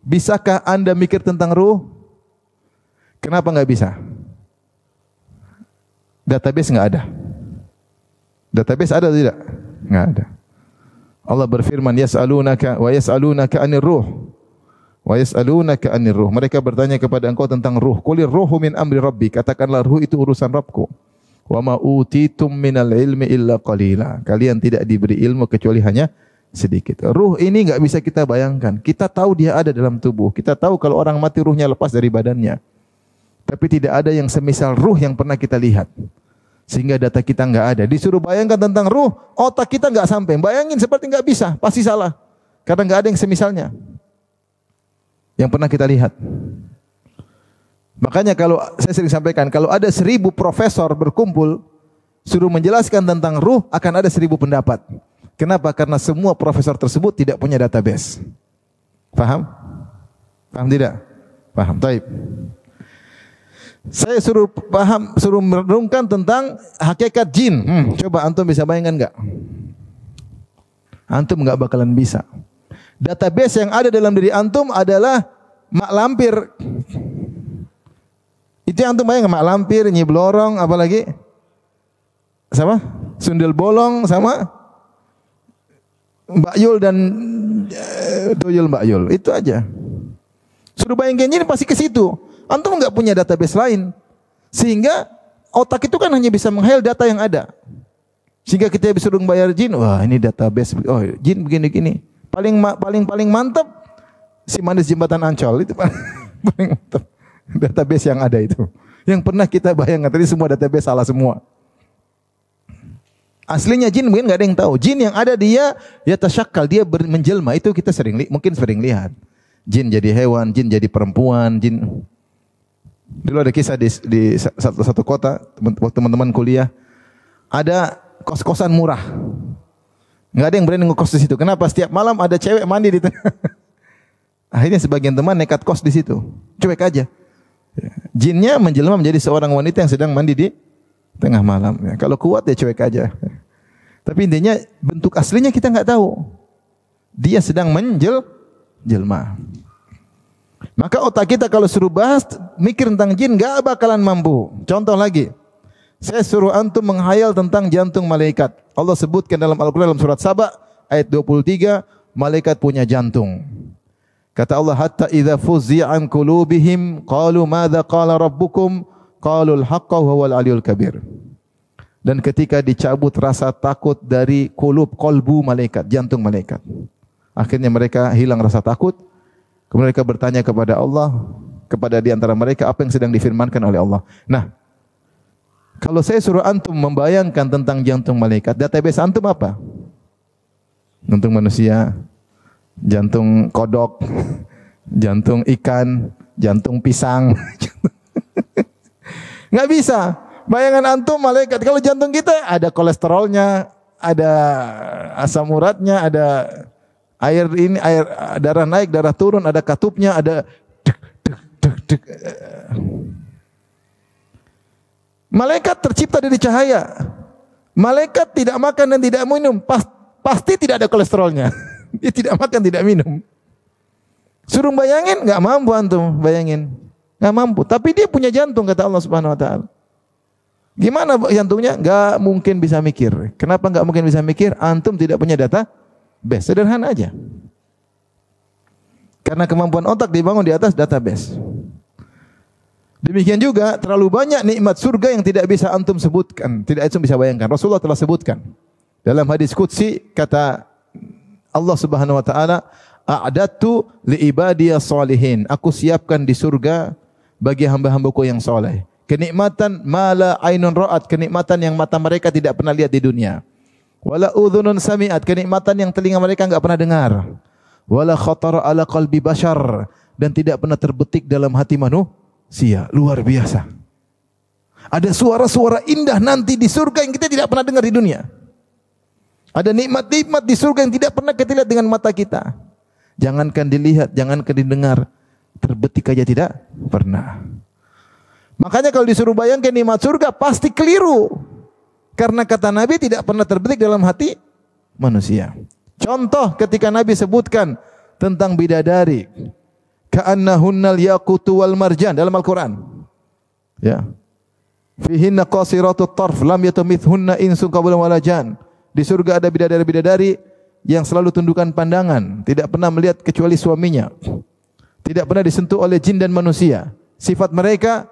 Bisakah Anda mikir tentang ruh? Kenapa enggak bisa? Database enggak ada. Database ada atau tidak? Enggak ada. Allah berfirman, yas'alunaka wa yas'alunaka 'anir ruh. Wa yas'alunaka 'anir ruh. Mereka bertanya kepada engkau tentang ruh. Qulir ruhu min amri rabbi. Katakanlah ruh itu urusan Rabbku. Wa ma utitum minal ilmi illa qalila. Kalian tidak diberi ilmu kecuali hanya sedikit. Ruh ini enggak bisa kita bayangkan. Kita tahu dia ada dalam tubuh. Kita tahu kalau orang mati ruhnya lepas dari badannya. Tapi tidak ada yang semisal ruh yang pernah kita lihat. Sehingga data kita enggak ada. Disuruh bayangkan tentang ruh, otak kita enggak sampai. Bayangin seperti enggak bisa, pasti salah. Karena enggak ada yang semisalnya. Yang pernah kita lihat. Makanya kalau saya sering sampaikan, kalau ada 1000 profesor berkumpul, suruh menjelaskan tentang ruh, akan ada 1000 pendapat. Kenapa? Karena semua profesor tersebut tidak punya database. Paham? Paham tidak? Paham. Taib. Saya suruh merenungkan tentang hakikat jin. Coba antum bisa bayangkan enggak? Antum enggak bakalan bisa. Database yang ada dalam diri antum adalah mak lampir. Itu yang antum bayangkan, mak lampir, Nyi Blorong, apalagi? Sama? Sundel bolong sama Mbak Yul dan Doyul Mbak Yul. Itu aja. Suruh bayangkan ini pasti ke situ. Antum enggak punya database lain. Sehingga otak itu kan hanya bisa menghayal data yang ada. Sehingga kita disuruh bayar jin, wah ini database, oh jin begini-gini. Paling mantap si manis jembatan Ancol itu paling mantap. Database yang ada itu. Yang pernah kita bayangkan tadi semua database salah semua. Aslinya jin mungkin enggak ada yang tahu. Jin yang ada dia tasyakkal, dia menjelma. Itu kita mungkin sering lihat. Jin jadi hewan, jin jadi perempuan, jin. Dulu ada kisah di satu kota, waktu teman-teman kuliah, ada kos-kosan murah. Enggak ada yang berani ngekos di situ. Kenapa? Setiap malam ada cewek mandi di tengah. Akhirnya sebagian teman nekat kos di situ. Cuek aja. Jinnya menjelma menjadi seorang wanita yang sedang mandi di tengah malam. Kalau kuat ya cuek aja. Tapi intinya bentuk aslinya kita enggak tahu. Dia sedang menjelma. Maka otak kita kalau suruh bahas mikir tentang jin enggak bakalan mampu. Contoh lagi. Saya suruh antum menghayal tentang jantung malaikat. Allah sebutkan dalam Al-Quran dalam surat Saba ayat 23, malaikat punya jantung. Kata Allah, hatta idza fuzzi'a an qulubihim qalu madza qala rabbukum qalu al-haqqa wa huwal aliyul kabir. Dan ketika dicabut rasa takut dari kolbu malaikat, jantung malaikat. Akhirnya mereka hilang rasa takut. Kemudian mereka bertanya kepada Allah, kepada di antara mereka apa yang sedang difirmankan oleh Allah. Nah, kalau saya suruh antum membayangkan tentang jantung malaikat, database antum apa? Jantung manusia, jantung kodok, jantung ikan, jantung pisang. Nggak bisa. Bayangan antum malaikat. Kalau jantung kita ada kolesterolnya, ada asam uratnya, ada air darah naik, darah turun, ada katupnya, ada dek. Malaikat tercipta dari cahaya. Malaikat tidak makan dan tidak minum. Pasti tidak ada kolesterolnya. Dia tidak makan, tidak minum. Suruh bayangin, enggak mampu antum bayangin. Enggak mampu. Tapi dia punya jantung kata Allah Subhanahu wa taala. Gimana jantungnya? Enggak mungkin bisa mikir. Kenapa enggak mungkin bisa mikir? Antum tidak punya data base. Sederhana aja. Karena kemampuan otak dibangun di atas database. Demikian juga terlalu banyak nikmat surga yang tidak bisa antum sebutkan, tidak antum bisa bayangkan. Rasulullah telah sebutkan dalam hadis qudsi, kata Allah Subhanahu wa taala, a'dadtu li ibadiyas shalihin. Aku siapkan di surga bagi hamba-hambaku yang saleh. Kenikmatan mala ainun ra'at, kenikmatan yang mata mereka tidak pernah lihat di dunia. Wala udhunun sami'at, kenikmatan yang telinga mereka enggak pernah dengar. Wala khatara ala qalbi bashar, dan tidak pernah terbetik dalam hati manusia. Luar biasa. Ada suara-suara indah nanti di surga yang kita tidak pernah dengar di dunia. Ada nikmat-nikmat di surga yang tidak pernah kita lihat dengan mata kita. Jangankan dilihat, jangankan didengar, terbetik aja tidak pernah. Makanya kalau disuruh bayangkan nikmat surga pasti keliru. Karena kata Nabi tidak pernah terbetik dalam hati manusia. Contoh ketika Nabi sebutkan tentang bidadari, ka'annahunnal yaqutu wal marjan dalam Al-Quran. Ya. Fihinna qasiratut tarf lam yatamithunna insun qablahum wala jan. Di surga ada bidadari-bidadari yang selalu tundukkan pandangan, tidak pernah melihat kecuali suaminya. Tidak pernah disentuh oleh jin dan manusia. Sifat mereka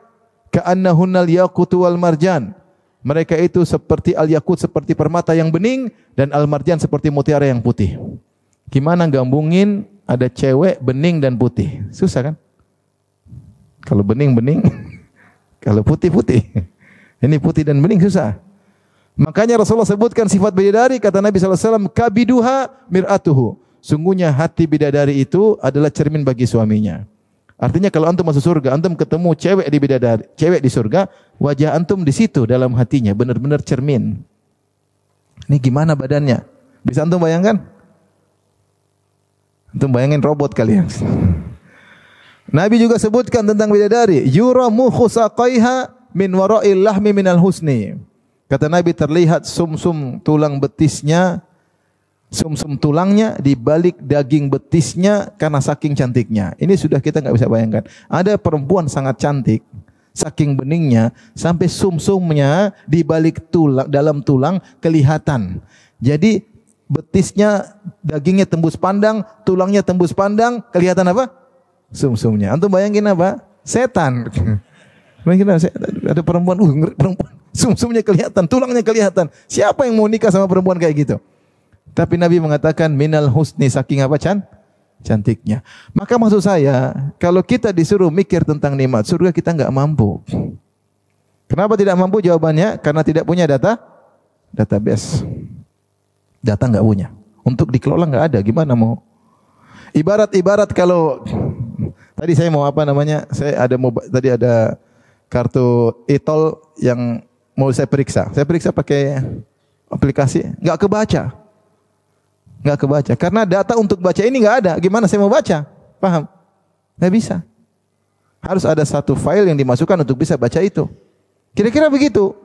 ka'annahunnal yaqutu wal marjan. Mereka itu seperti al-yakut, seperti permata yang bening, dan al-marjan seperti mutiara yang putih. Gimana gabungin ada cewek bening dan putih? Susah kan? Kalau bening-bening, kalau putih-putih. Ini putih dan bening susah. Makanya Rasulullah sebutkan sifat bidadari, kata Nabi SAW, kabiduha mir'atuhu. Sungguhnya hati bidadari itu adalah cermin bagi suaminya. Artinya kalau antum masuk surga, antum ketemu cewek di bidadari, cewek di surga, wajah antum di situ dalam hatinya, benar-benar cermin. Ini gimana badannya? Bisa antum bayangkan? Antum bayangin robot kalian. Nabi juga sebutkan tentang bidadari, yura mukhu saqaiha min wara'il lahmi minal husni. Kata Nabi, terlihat sumsum tulang betisnya, sumsum tulangnya di balik daging betisnya karena saking cantiknya. Ini sudah kita nggak bisa bayangkan. Ada perempuan sangat cantik, saking beningnya sampai sumsumnya di balik tulang, dalam tulang kelihatan. Jadi betisnya, dagingnya tembus pandang, tulangnya tembus pandang, kelihatan apa? Sumsumnya. Antum bayangin apa? Setan. Bayangin apa? Ada perempuan, perempuan sumsumnya kelihatan, tulangnya kelihatan. Siapa yang mau nikah sama perempuan kayak gitu? Tapi Nabi mengatakan minal husni, saking apa? Cantiknya. Maka maksud saya, kalau kita disuruh mikir tentang nikmat surga, kita enggak mampu. Kenapa tidak mampu? Jawabannya karena tidak punya database. Data enggak punya. Untuk dikelola enggak ada. Gimana mau? Ibarat kalau tadi saya mau apa namanya? Tadi ada kartu e-tol yang mau saya periksa. Saya periksa pakai aplikasi, enggak kebaca. Enggak kebaca. Karena data untuk baca ini enggak ada. Gimana saya mau baca? Paham? Enggak bisa. Harus ada satu file yang dimasukkan untuk bisa baca itu. Kira-kira begitu.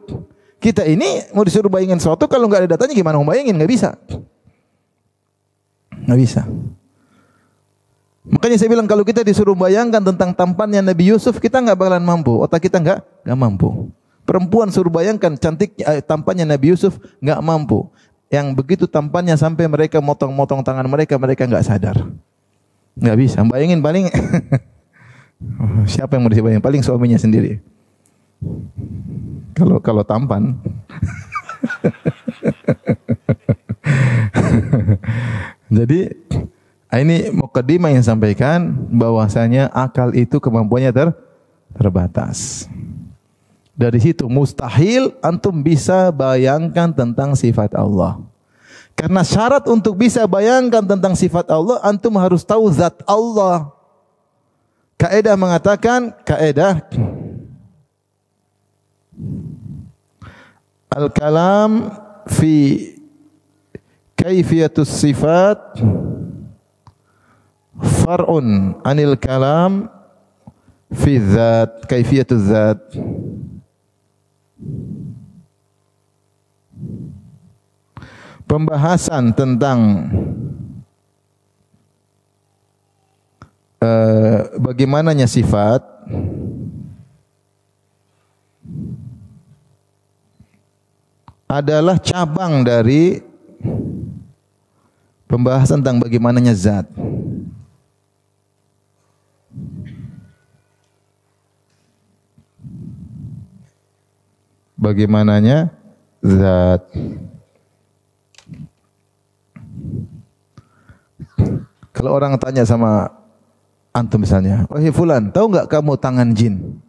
Kita ini mau disuruh bayangin sesuatu, kalau enggak ada datanya gimana mau bayangin? Enggak bisa. Enggak bisa. Makanya saya bilang kalau kita disuruh bayangkan tentang tampannya Nabi Yusuf, kita enggak bakalan mampu. Otak kita enggak mampu. Perempuan suruh bayangkan tampannya Nabi Yusuf, enggak mampu. Yang begitu tampannya sampai mereka motong-motong tangan mereka enggak sadar. Enggak bisa. Bayangin paling siapa yang mau dibayangin? Paling suaminya sendiri. Kalau tampan. Jadi ini mukaddimah yang sampaikan bahwasanya akal itu kemampuannya terbatas. Dari situ mustahil antum bisa bayangkan tentang sifat Allah. Karena syarat untuk bisa bayangkan tentang sifat Allah, antum harus tahu zat Allah. Kaidah mengatakan, al-kalam fi kaifiyatus sifat far'un anil kalam fi dzat, kaifiyatuz dzat. Pembahasan tentang bagaimananya sifat adalah cabang dari pembahasan tentang bagaimananya zat. Bagaimananya zat. Kalau orang tanya sama antum misalnya, "Wahai fulan, tahu enggak kamu tangan jin?"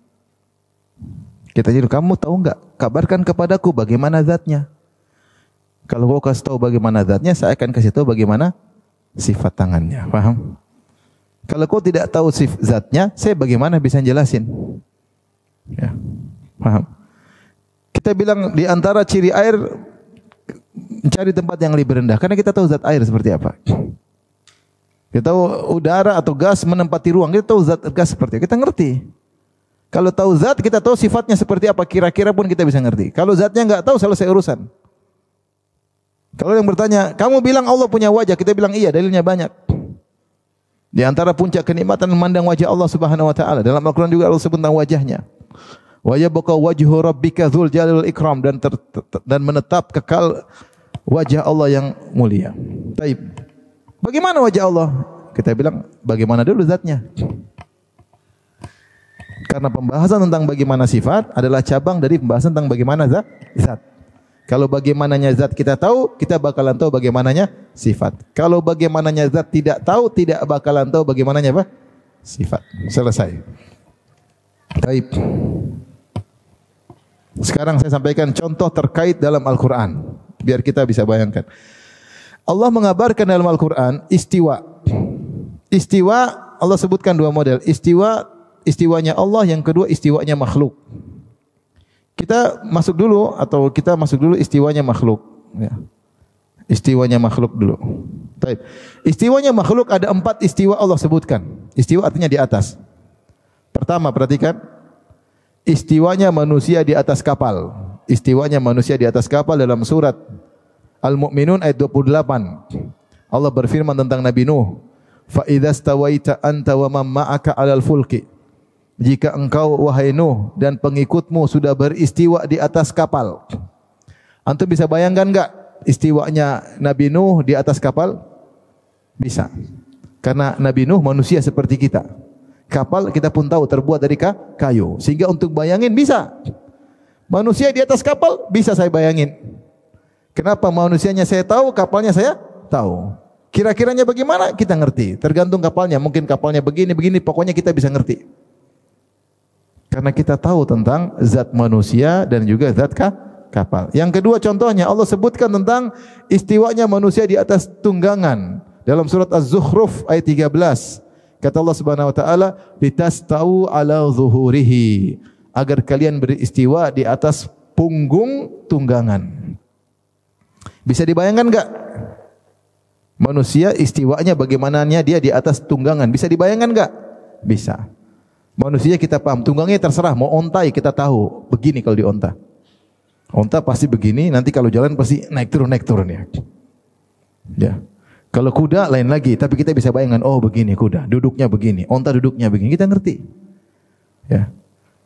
Kita jadi, "Kamu tahu enggak? Kabarkan kepadaku bagaimana zatnya." Kalau kau kasih tahu bagaimana zatnya, saya akan kasih tahu bagaimana sifat tangannya. Paham? Kalau kau tidak tahu zatnya, saya bagaimana bisa jelasin? Ya. Paham? Kita bilang di antara ciri air mencari tempat yang lebih rendah karena kita tahu zat air seperti apa. Kita tahu udara atau gas menempati ruang, kita tahu zat gas seperti apa. Kita ngerti. Kalau tahu zat, kita tahu sifatnya seperti apa, kira-kira pun kita bisa ngerti. Kalau zatnya enggak tahu, selesai urusan. Kalau yang bertanya, kamu bilang Allah punya wajah, kita bilang iya, dalilnya banyak. Di antara puncak kenikmatan memandang wajah Allah Subhanahu wa taala. Dalam Al-Qur'an juga Allah sebut tentang wajahnya. Wa yabqa wajhu rabbika dzul jalali wal ikram, dan menetap kekal wajah Allah yang mulia. Baik. Bagaimana wajah Allah? Kita bilang bagaimana dulu zatnya. Karena pembahasan tentang bagaimana sifat adalah cabang dari pembahasan tentang bagaimana zat. Kalau bagaimananya zat kita tahu, kita bakalan tahu bagaimananya sifat. Kalau bagaimananya zat tidak tahu, tidak bakalan tahu bagaimananya apa? Sifat. Selesai. Baik. Sekarang saya sampaikan contoh terkait dalam Al-Quran, biar kita bisa bayangkan. Allah mengabarkan dalam Al-Quran istiwa. Istiwa Allah sebutkan dua model. Istiwanya Allah, yang kedua istiwanya makhluk. Kita masuk dulu istiwanya makhluk. Ya. Istiwanya makhluk dulu. Baik. Istiwanya makhluk ada 4 istiwa Allah sebutkan. Istiwa artinya di atas. Pertama, perhatikan istiwanya manusia di atas kapal. Istiwanya manusia di atas kapal dalam surat Al-Mu'minun ayat 28. Allah berfirman tentang Nabi Nuh, "Fa idza stawaita anta wa man ma'aka 'alal fulki." Jika engkau wahai Nuh dan pengikutmu sudah beristiwa di atas kapal. Antum bisa bayangkan enggak istiwanya Nabi Nuh di atas kapal? Bisa. Karena Nabi Nuh manusia seperti kita. Kapal kita pun tahu terbuat dari kayu. Sehingga untuk bayangin bisa. Manusia di atas kapal bisa saya bayangin. Kenapa manusianya saya tahu, kapalnya saya tahu. Kira-kiranya bagaimana? Kita ngerti. Tergantung kapalnya. Mungkin kapalnya begini, pokoknya kita bisa ngerti. Karena kita tahu tentang zat manusia dan juga zat kapal. Yang kedua contohnya Allah sebutkan tentang istiwanya manusia di atas tunggangan. Dalam surat Az-Zukhruf ayat 13. Kata Allah Subhanahu wa taala, "Litastau 'ala zuhurihi." Agar kalian beristiwa di atas punggung tunggangan. Bisa dibayangkan enggak? Manusia istiwanya bagaimananya dia di atas tunggangan. Bisa dibayangkan enggak? Bisa. Manusia kita paham, tunggangnya terserah, mau ontai kita tahu, begini kalau di onta. Onta pasti begini, nanti kalau jalan pasti naik turun ya. Ya. Kalau kuda lain lagi, tapi kita bisa bayangkan, oh begini kuda, duduknya begini, onta duduknya begini, kita ngerti. Ya.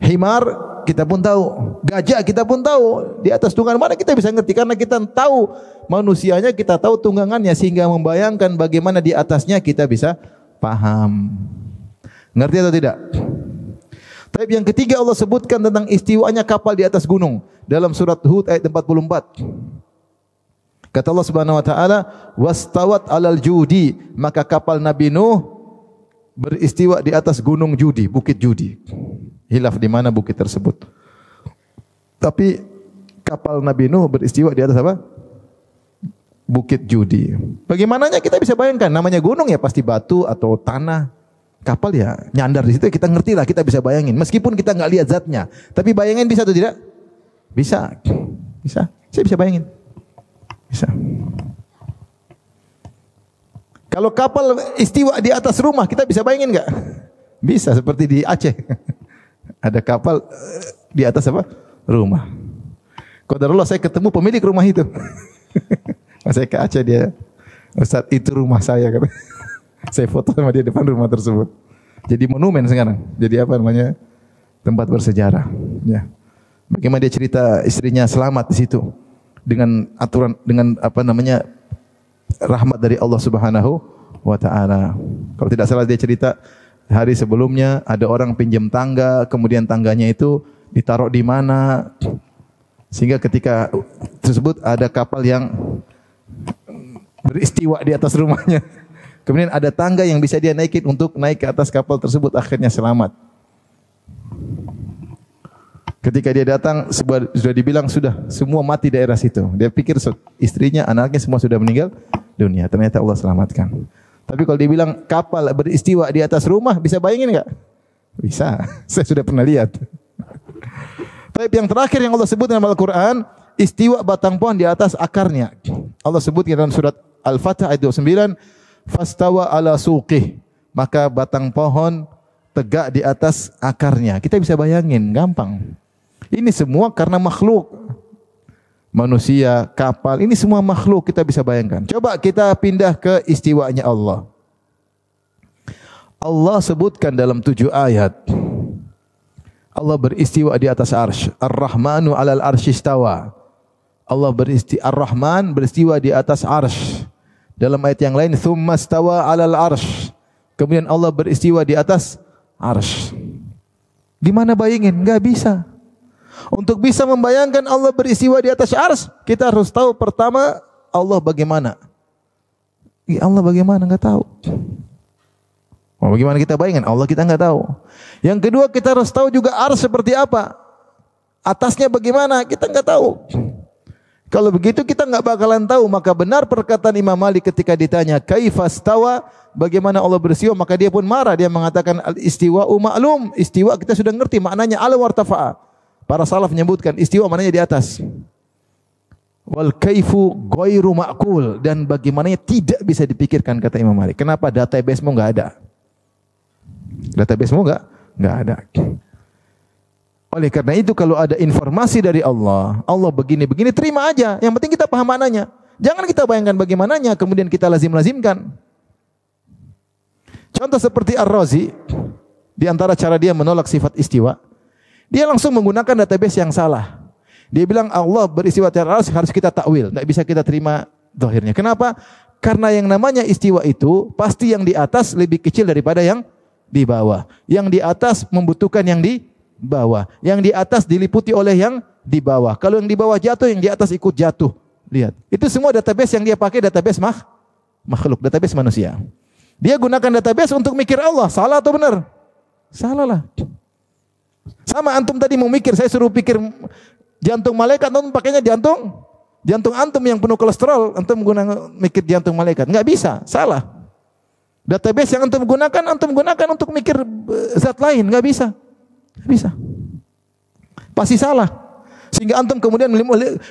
Himar kita pun tahu, gajah kita pun tahu, di atas tunggangan mana kita bisa ngerti karena kita tahu manusianya, kita tahu tunggangannya sehingga membayangkan bagaimana di atasnya kita bisa paham. Ngerti atau tidak? Tapi yang ketiga Allah sebutkan tentang istiwanya kapal di atas gunung dalam surat Hud ayat 44. Kata Allah Subhanahu wa taala, "Wastawat 'alal judi." Maka kapal Nabi Nuh beristiwa di atas gunung Judi, bukit Judi. Hilaf di mana bukit tersebut. Tapi kapal Nabi Nuh beristiwa di atas apa? Bukit Judi. Bagaimananya kita bisa bayangkan, namanya gunung ya pasti batu atau tanah. Kapal ya nyandar di situ, kita ngerti lah, kita bisa bayangin. Meskipun kita nggak lihat zatnya, tapi bayangin bisa atau tidak? Bisa, bisa. Saya bisa bayangin, bisa. Kalau kapal istiwa di atas rumah, kita bisa bayangin nggak? Bisa, seperti di Aceh. Ada kapal di atas apa? Rumah. Qadarullah saya ketemu pemilik rumah itu. Saya ke Aceh, dia, "Ustaz, itu rumah saya," kata. Saya foto sama dia depan rumah tersebut. Jadi monumen sekarang. Jadi apa namanya? Tempat bersejarah. Ya. Bagaimana dia cerita istrinya selamat di situ dengan aturan, dengan apa namanya, rahmat dari Allah Subhanahu wa taala. Kalau tidak salah dia cerita hari sebelumnya ada orang pinjam tangga, kemudian tangganya itu ditaruh di mana sehingga ketika tersebut ada kapal yang beristiwa di atas rumahnya. Kemudian ada tangga yang bisa dia naikin untuk naik ke atas kapal tersebut, akhirnya selamat. Ketika dia datang, sudah dibilang sudah semua mati daerah situ. Dia pikir istrinya, anaknya semua sudah meninggal dunia. Ternyata Allah selamatkan. Tapi kalau dibilang kapal beristiwa di atas rumah, bisa bayangin enggak? Bisa. Saya sudah pernah lihat. Tapi yang terakhir yang Allah sebut dalam Al-Quran, istiwa batang pohon di atas akarnya. Allah sebut dalam surat Al-Fatah ayat 29, "Fastawa ala suqih." Maka batang pohon tegak di atas akarnya. Kita bisa bayangin, gampang. Ini semua karena makhluk. Manusia, kapal, ini semua makhluk kita bisa bayangkan. Coba kita pindah ke istiwanya Allah. Allah sebutkan dalam 7 ayat. Allah beristiwa di atas arsy. Ar-Rahmanu 'alal arsy istawa. Allah Ar-Rahman beristiwa di atas arsy. Dalam ayat yang lain, "Tsumma stawa 'alal arsy." Kemudian Allah beristiwa di atas arsy. Gimana bayangin? Enggak bisa. Untuk bisa membayangkan Allah beristiwa di atas arsy, kita harus tahu pertama Allah bagaimana. Allah bagaimana? Enggak tahu. Oh, bagaimana kita bayangin? Allah kita enggak tahu. Yang kedua kita harus tahu juga arsy seperti apa. Atasnya bagaimana? Kita enggak tahu. Kalau begitu kita enggak bakalan tahu. Maka benar perkataan Imam Malik ketika ditanya kaifastawa, bagaimana Allah beristiwa, maka dia pun marah. Dia mengatakan al-istiwa'u ma'lum. Istiwa kita sudah ngerti maknanya, ala wartafa'a. Para salaf menyebutkan istiwa maknanya di atas. Wal kaifu ghairu ma'qul, dan bagaimananya tidak bisa dipikirkan kata Imam Malik. Kenapa? Database-mu enggak ada. Database-mu Enggak ada. Oleh karena itu kalau ada informasi dari Allah, Allah begini-begini, terima aja. Yang penting kita paham maknanya. Jangan kita bayangkan bagaimananya, kemudian kita lazim-lazimkan. Contoh seperti Ar-Razi, di antara cara dia menolak sifat istiwa, dia langsung menggunakan database yang salah. Dia bilang Allah beristiwa di atas harus kita takwil, tidak bisa kita terima zahirnya. Kenapa? Karena yang namanya istiwa itu pasti yang di atas lebih kecil daripada yang di bawah. Yang di atas membutuhkan yang di bawah. Yang di atas diliputi oleh yang di bawah. Kalau yang di bawah jatuh, yang di atas ikut jatuh. Lihat, itu semua database yang dia pakai database makhluk, database manusia. Dia gunakan database untuk mikir Allah, salah atau benar? Salah lah. Sama antum tadi mau mikir, saya suruh pikir jantung malaikat, antum pakainya jantung antum yang penuh kolesterol, antum gunakan mikir jantung malaikat. Enggak bisa, salah. Database yang antum gunakan untuk mikir zat lain, enggak bisa. Enggak bisa. Pasti salah. Sehingga antum kemudian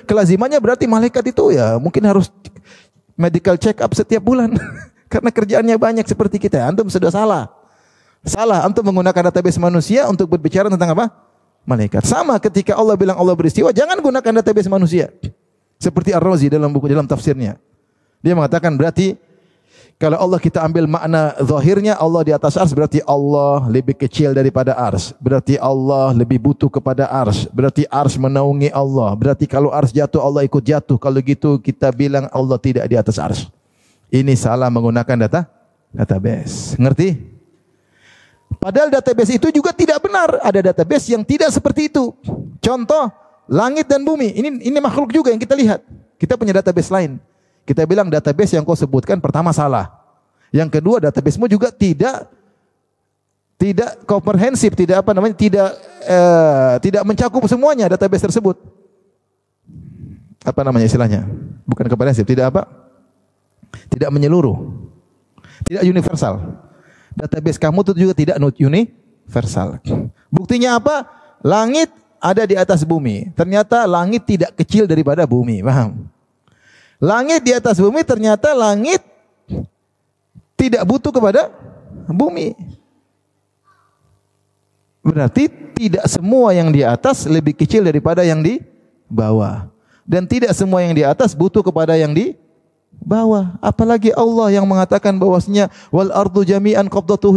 kelazimannya berarti malaikat itu ya mungkin harus medical check up setiap bulan. Karena kerjaannya banyak seperti kita. Antum sudah salah. Salah, antum menggunakan database manusia untuk berbicara tentang apa? Malaikat. Sama ketika Allah bilang Allah beristiwa, jangan gunakan database manusia. Seperti Ar-Razi dalam tafsirnya. Dia mengatakan berarti kalau Allah kita ambil makna zahirnya Allah di atas ars, berarti Allah lebih kecil daripada ars. Berarti Allah lebih butuh kepada ars. Berarti ars menaungi Allah. Berarti kalau ars jatuh Allah ikut jatuh. Kalau gitu kita bilang Allah tidak di atas ars. Ini salah menggunakan database. Ngerti? Padahal database itu juga tidak benar. Ada database yang tidak seperti itu. Contoh, langit dan bumi. Ini makhluk juga yang kita lihat. Kita punya database lain. Kita bilang database yang kau sebutkan pertama salah. Yang kedua, databasemu juga tidak komprehensif, tidak mencakup semuanya database tersebut. Apa namanya istilahnya? Bukan komprehensif, tidak menyeluruh. Tidak universal. Database kamu itu juga tidak universal. Buktinya apa? Langit ada di atas bumi. Ternyata langit tidak kecil daripada bumi. Paham? Langit di atas bumi, ternyata langit tidak butuh kepada bumi. Berarti tidak semua yang di atas lebih kecil daripada yang di bawah. Dan tidak semua yang di atas butuh kepada yang di bawah. Apalagi Allah yang mengatakan bahwasanya wal ardu jami'an qabdatuhu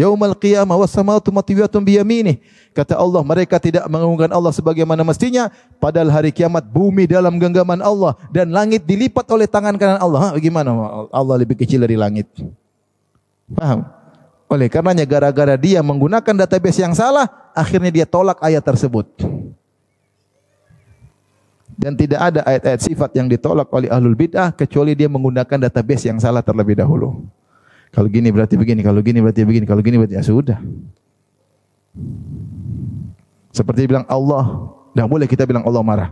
yaumal qiyamah was samawati matwiyatun bi yaminih. Kata Allah, mereka tidak mengagungkan Allah sebagaimana mestinya, padahal hari kiamat bumi dalam genggaman Allah dan langit dilipat oleh tangan kanan Allah. Bagaimana Allah lebih kecil dari langit? Paham? Oleh karenanya gara-gara dia menggunakan database yang salah, akhirnya dia tolak ayat tersebut. Dan tidak ada ayat-ayat sifat yang ditolak oleh ahlul bid'ah kecuali dia menggunakan database yang salah terlebih dahulu. Kalau gini berarti begini, kalau gini berarti begini, kalau gini berarti ya sudah. Seperti bilang Allah, tidak boleh kita bilang Allah marah.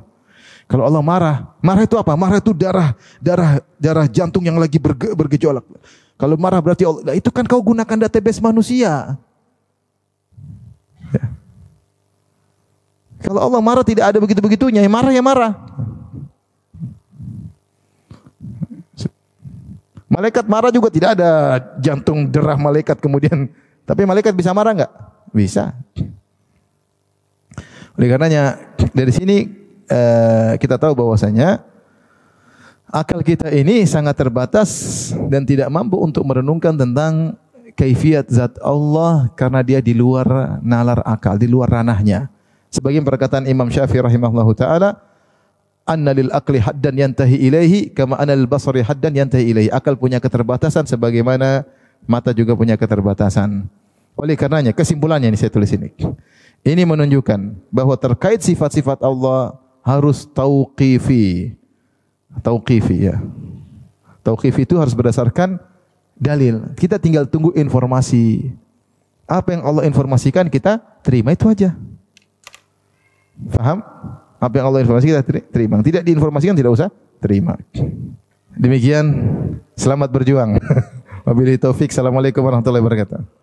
Kalau Allah marah itu apa? Marah itu darah jantung yang lagi bergejolak. Kalau marah berarti Allah, itu kan kau gunakan database manusia. Ya. Kalau Allah marah tidak ada begitu-begitunya, yang marah ya marah. Malaikat marah juga tidak ada jantung derah malaikat kemudian. Tapi malaikat bisa marah enggak? Bisa. Oleh karenanya dari sini kita tahu bahwasanya akal kita ini sangat terbatas dan tidak mampu untuk merenungkan tentang kaifiat zat Allah karena dia di luar nalar akal, di luar ranahnya. Sebagian perkataan Imam Syafi'i rahimahullahu taala, "Anna lil aqli haddan yantahi ilaihi kama anna lil basari haddan yantahi ilaihi." Akal punya keterbatasan sebagaimana mata juga punya keterbatasan. Oleh karenanya kesimpulannya ini saya tulis ini. Ini menunjukkan bahwa terkait sifat-sifat Allah harus tauqifi. Tauqifi ya. Tauqifi itu harus berdasarkan dalil. Kita tinggal tunggu informasi. Apa yang Allah informasikan kita terima itu aja. Faham? Apa yang Allah informasikan kita terima. Tidak diinformasikan tidak usah terima. Demikian, selamat berjuang. Wabillahi taufik. Assalamualaikum warahmatullahi wabarakatuh.